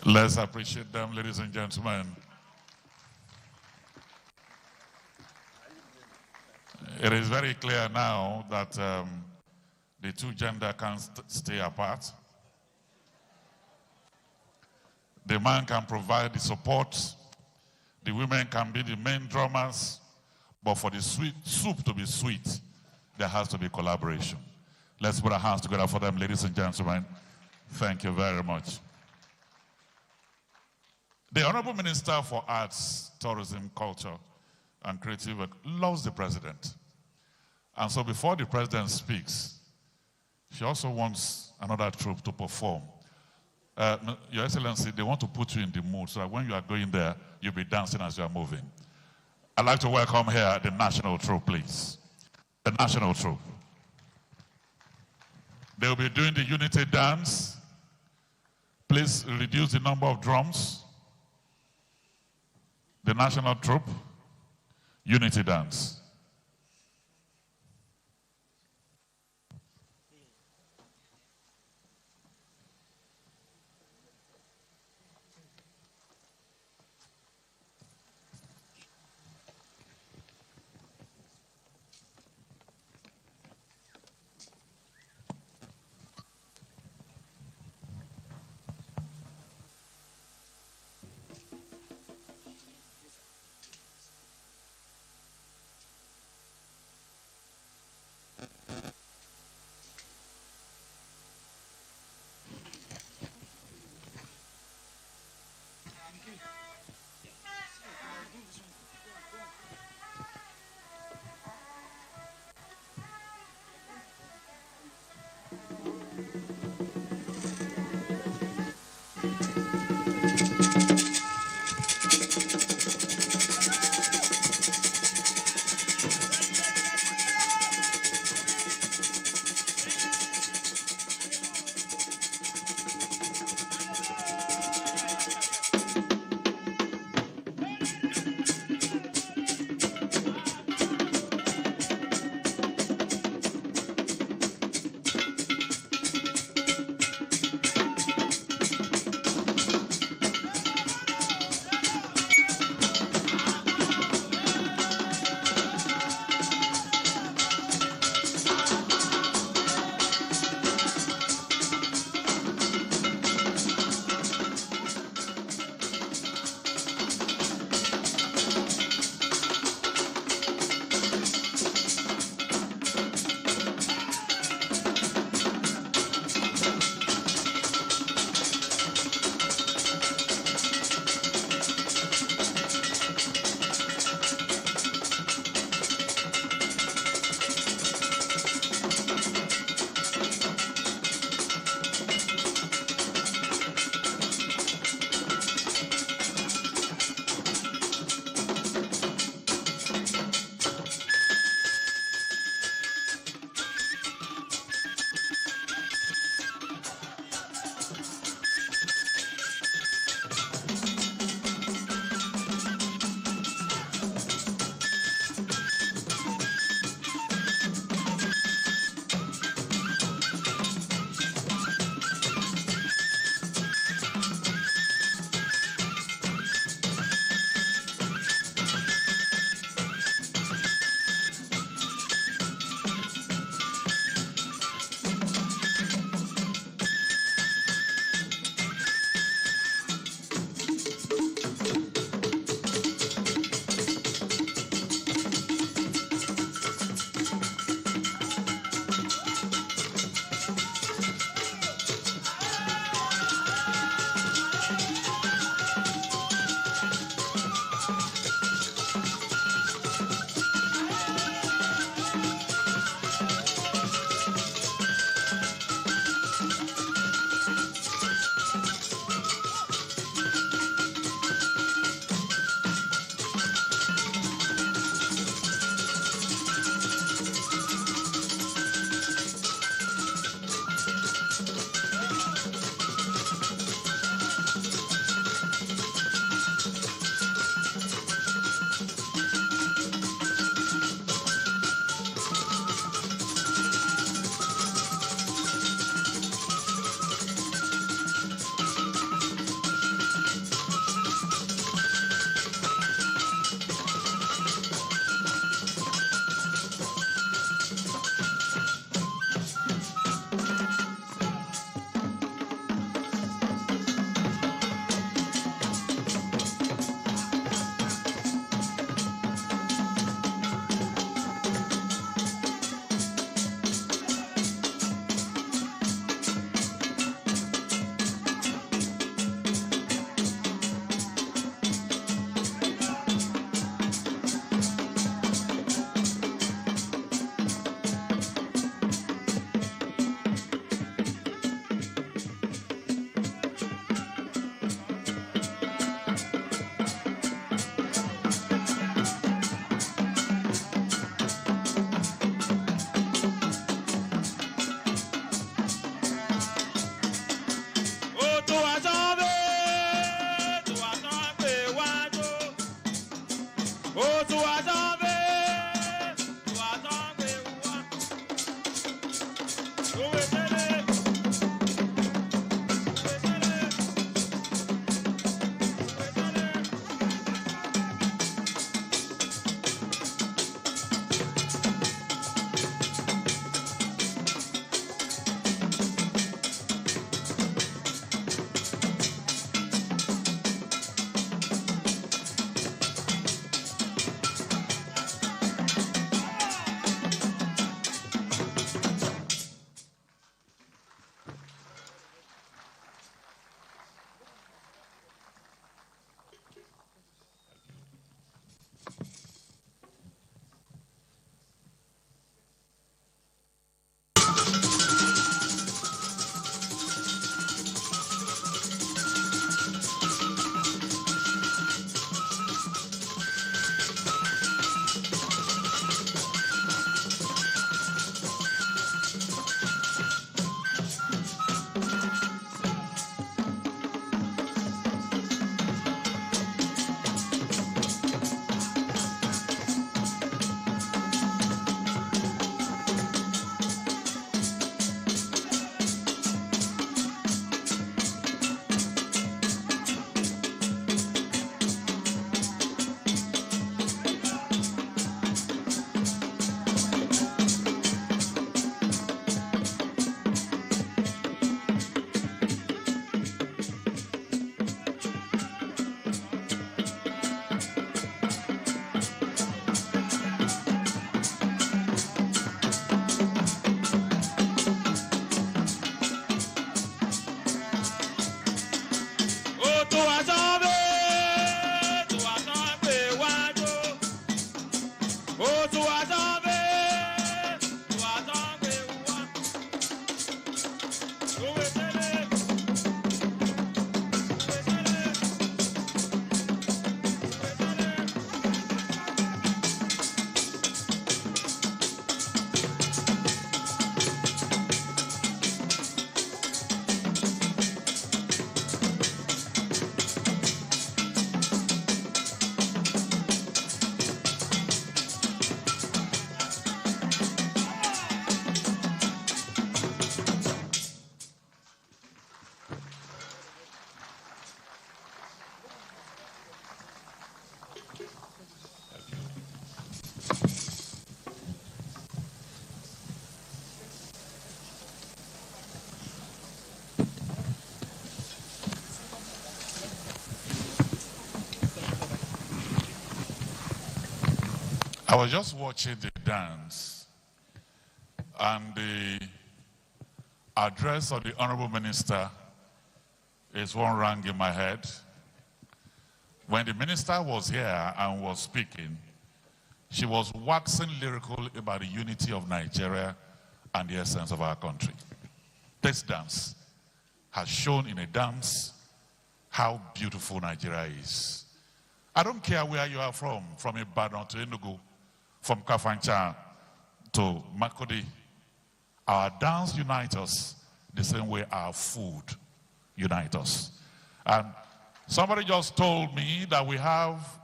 Let's appreciate them, ladies and gentlemen. It is very clear now that the two genders can stay apart. The man can provide the support. The women can be the main drummers. But for the sweet soup to be sweet, there has to be collaboration. Let's put our hands together for them, ladies and gentlemen. Thank you very much. The Honorable Minister for Arts, Tourism, Culture, and Creative Work loves the President. And so before the President speaks, she also wants another troupe to perform. Your Excellency, they want to put you in the mood so that when you are going there, you'll be dancing as you are moving. I'd like to welcome here the National Troupe, please. The National Troupe. They will be doing the unity dance. Please reduce the number of drums. The National Troupe, unity dance. I was just watching the dance and the address of the Honorable Minister is one rang in my head. When the minister was here and was speaking, she was waxing lyrical about the unity of Nigeria and the essence of our country. This dance has shown in a dance how beautiful Nigeria is. I don't care where you are from Ibadan to Enugu, from Kafancha to Makodi. Our dance unites us the same way our food unites us. And somebody just told me that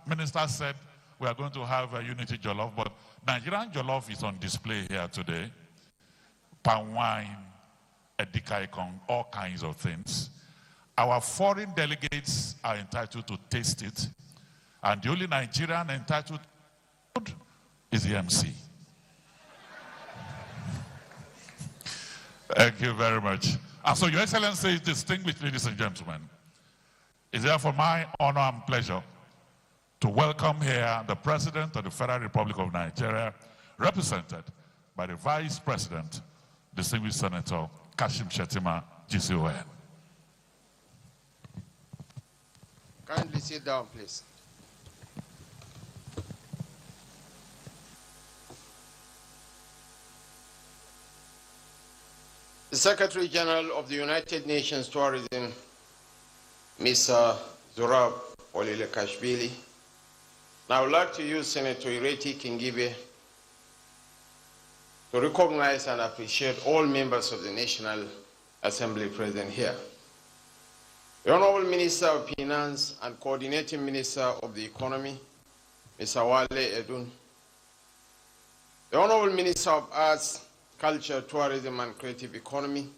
minister said we are going to have a unity jollof, but Nigerian jollof is on display here today. Palm wine, edikaikong, all kinds of things. Our foreign delegates are entitled to taste it, and the only Nigerian entitled to food is the MC. Thank you very much. And so, Your Excellency, distinguished ladies and gentlemen, it's therefore my honor and pleasure to welcome here the President of the Federal Republic of Nigeria, represented by the Vice President, distinguished Senator Kashim Shettima, GCON. Kindly sit down, please. The Secretary General of the United Nations Tourism, Mr. Zurab Olilekashvili. Now I would like to use Senator Ireti Kingibe to recognize and appreciate all members of the National Assembly present here. The Honorable Minister of Finance and Coordinating Minister of the Economy, Mr. Wale Edun, the Honorable Minister of Arts, Culture, Tourism and Creative Economy,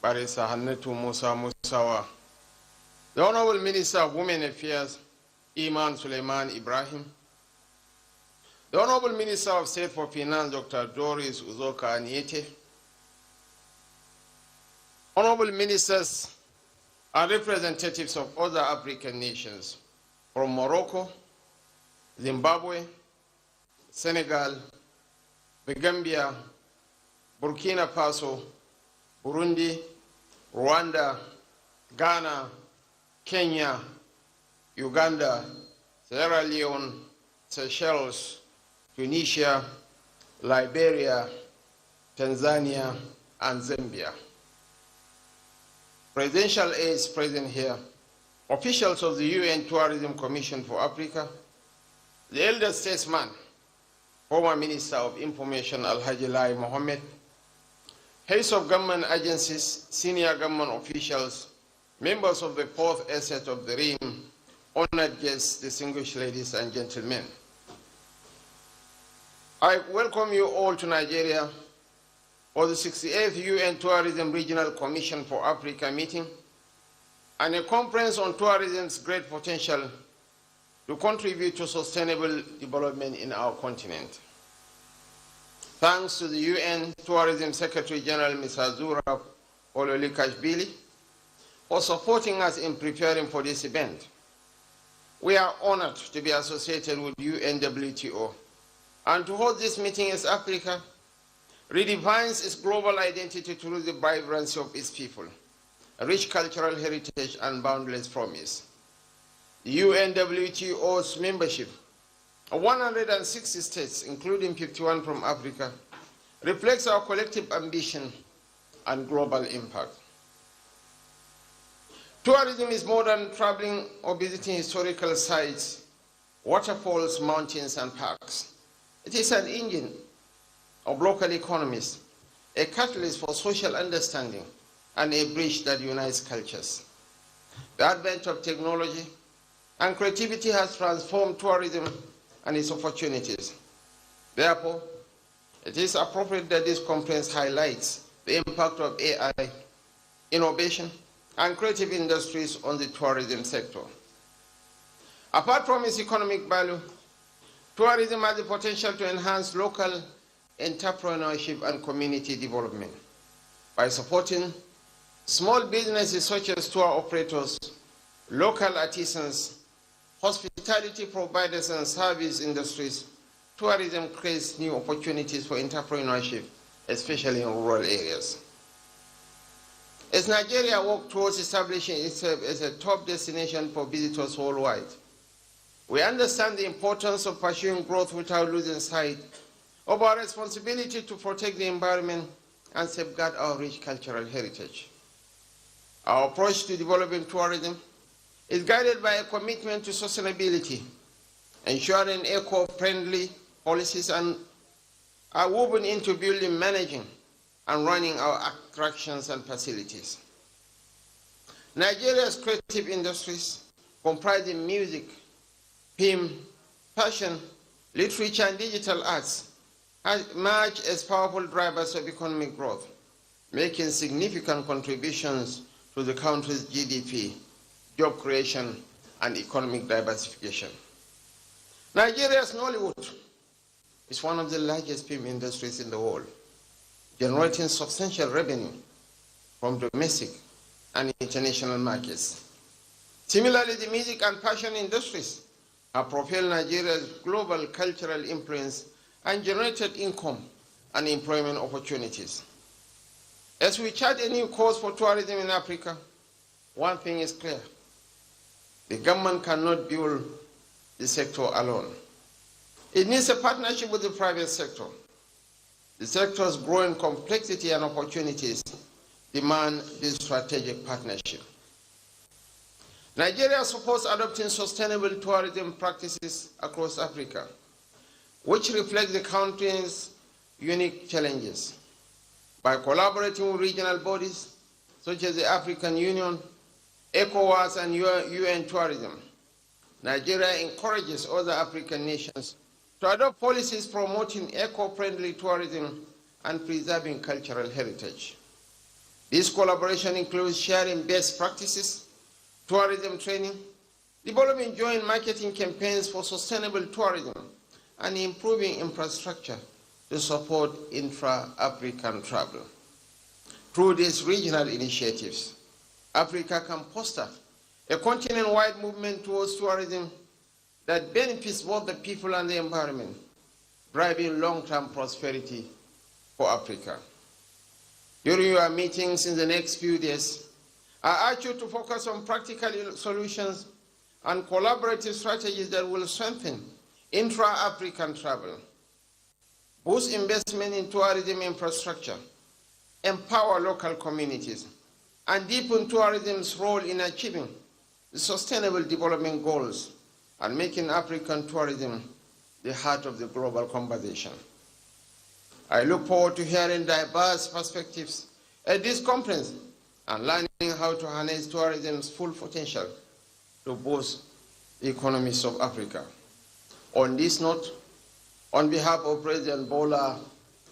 Barrister Hannetu Musa Musawa, the Honorable Minister of Women Affairs, Iman Suleiman Ibrahim, the Honorable Minister of State for Finance, Dr. Doris Uzoka Aniete, Honorable Ministers and representatives of other African nations from Morocco, Zimbabwe, Senegal, the Gambia, Burkina Faso, Burundi, Rwanda, Ghana, Kenya, Uganda, Sierra Leone, Seychelles, Tunisia, Liberia, Tanzania, and Zambia. Presidential aides present here, officials of the UN Tourism Commission for Africa, the elder statesman, former Minister of Information Alhaji Lai Mohammed, heads of government agencies, senior government officials, members of the fourth asset of the Rim, honored guests, distinguished ladies and gentlemen. I welcome you all to Nigeria for the 68th UN Tourism Regional Commission for Africa meeting and a conference on tourism's great potential to contribute to sustainable development in our continent. Thanks to the UN Tourism Secretary General, Mr. Zurab Ololekashvili, for supporting us in preparing for this event. We are honored to be associated with UNWTO and to hold this meeting as Africa redefines its global identity through the vibrancy of its people, a rich cultural heritage and boundless promise. The UNWTO's membership of 160 states, including 51 from Africa, reflects our collective ambition and global impact. Tourism is more than traveling or visiting historical sites, waterfalls, mountains, and parks. It is an engine of local economies, a catalyst for social understanding, and a bridge that unites cultures. The advent of technology and creativity has transformed tourism and its opportunities. Therefore, it is appropriate that this conference highlights the impact of AI, innovation, and creative industries on the tourism sector. Apart from its economic value, tourism has the potential to enhance local entrepreneurship and community development by supporting small businesses such as tour operators, local artisans, hospitality providers, and service industries. Tourism creates new opportunities for entrepreneurship, especially in rural areas. As Nigeria works towards establishing itself as a top destination for visitors worldwide, we understand the importance of pursuing growth without losing sight of our responsibility to protect the environment and safeguard our rich cultural heritage. Our approach to developing tourism is guided by a commitment to sustainability, ensuring eco-friendly policies are woven into building, managing, and running our attractions and facilities. Nigeria's creative industries, comprising music, film, fashion, literature, and digital arts, have emerged as powerful drivers of economic growth, making significant contributions to the country's GDP, job creation, and economic diversification. Nigeria's Nollywood is one of the largest film industries in the world, generating substantial revenue from domestic and international markets. Similarly, the music and fashion industries have propelled Nigeria's global cultural influence and generated income and employment opportunities. As we chart a new course for tourism in Africa, one thing is clear: the government cannot build the sector alone. It needs a partnership with the private sector. The sector's growing complexity and opportunities demand this strategic partnership. Nigeria supports adopting sustainable tourism practices across Africa, which reflect the country's unique challenges. By collaborating with regional bodies such as the African Union, ECOWAS, and UN Tourism, Nigeria encourages other African nations to adopt policies promoting eco-friendly tourism and preserving cultural heritage. This collaboration includes sharing best practices, tourism training, developing joint marketing campaigns for sustainable tourism, and improving infrastructure to support intra-African travel. Through these regional initiatives, Africa can foster a continent-wide movement towards tourism that benefits both the people and the environment, driving long-term prosperity for Africa. During your meetings in the next few days, I urge you to focus on practical solutions and collaborative strategies that will strengthen intra-African travel, boost investment in tourism infrastructure, empower local communities, and deepen tourism's role in achieving the Sustainable Development Goals and making African tourism the heart of the global conversation. I look forward to hearing diverse perspectives at this conference and learning how to harness tourism's full potential to boost the economies of Africa. On this note, on behalf of President Bola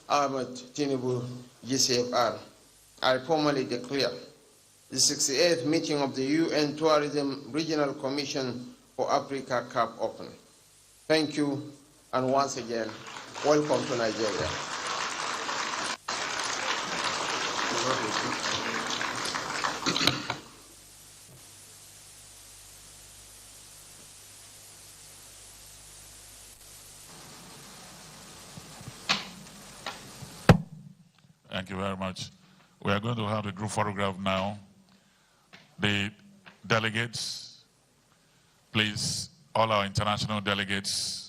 Ahmed Tinubu, GCFR, I formally declare the 68th meeting of the UN Tourism Regional Commission for Africa CAP open. Thank you, and once again, welcome to Nigeria. Thank you very much. We are going to have a group photograph now. The delegates, please, all our international delegates,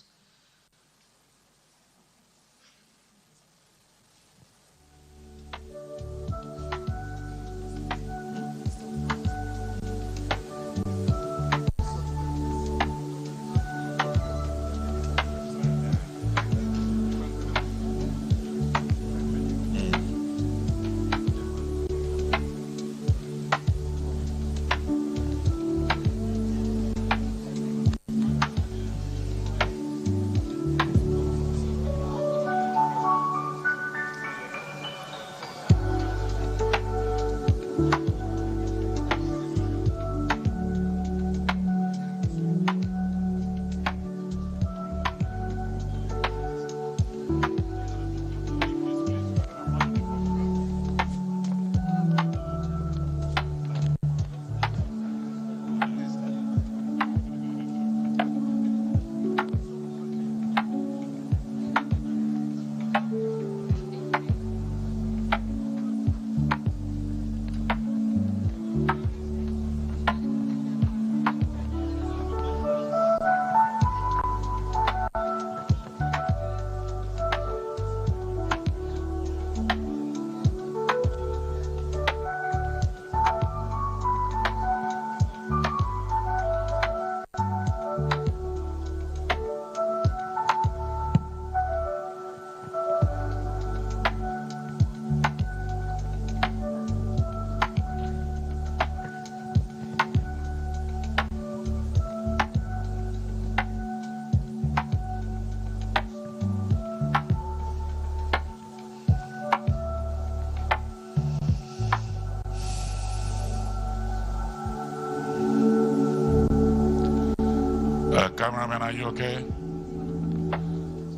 cameraman, are you okay?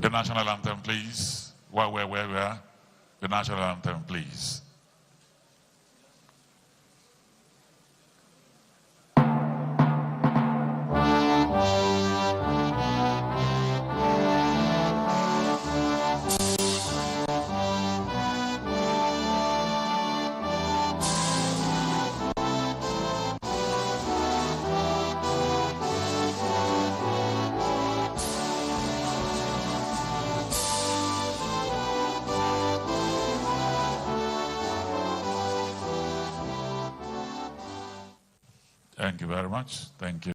The national anthem, please. Where we are. The national anthem, please. Thank you very much. Thank you.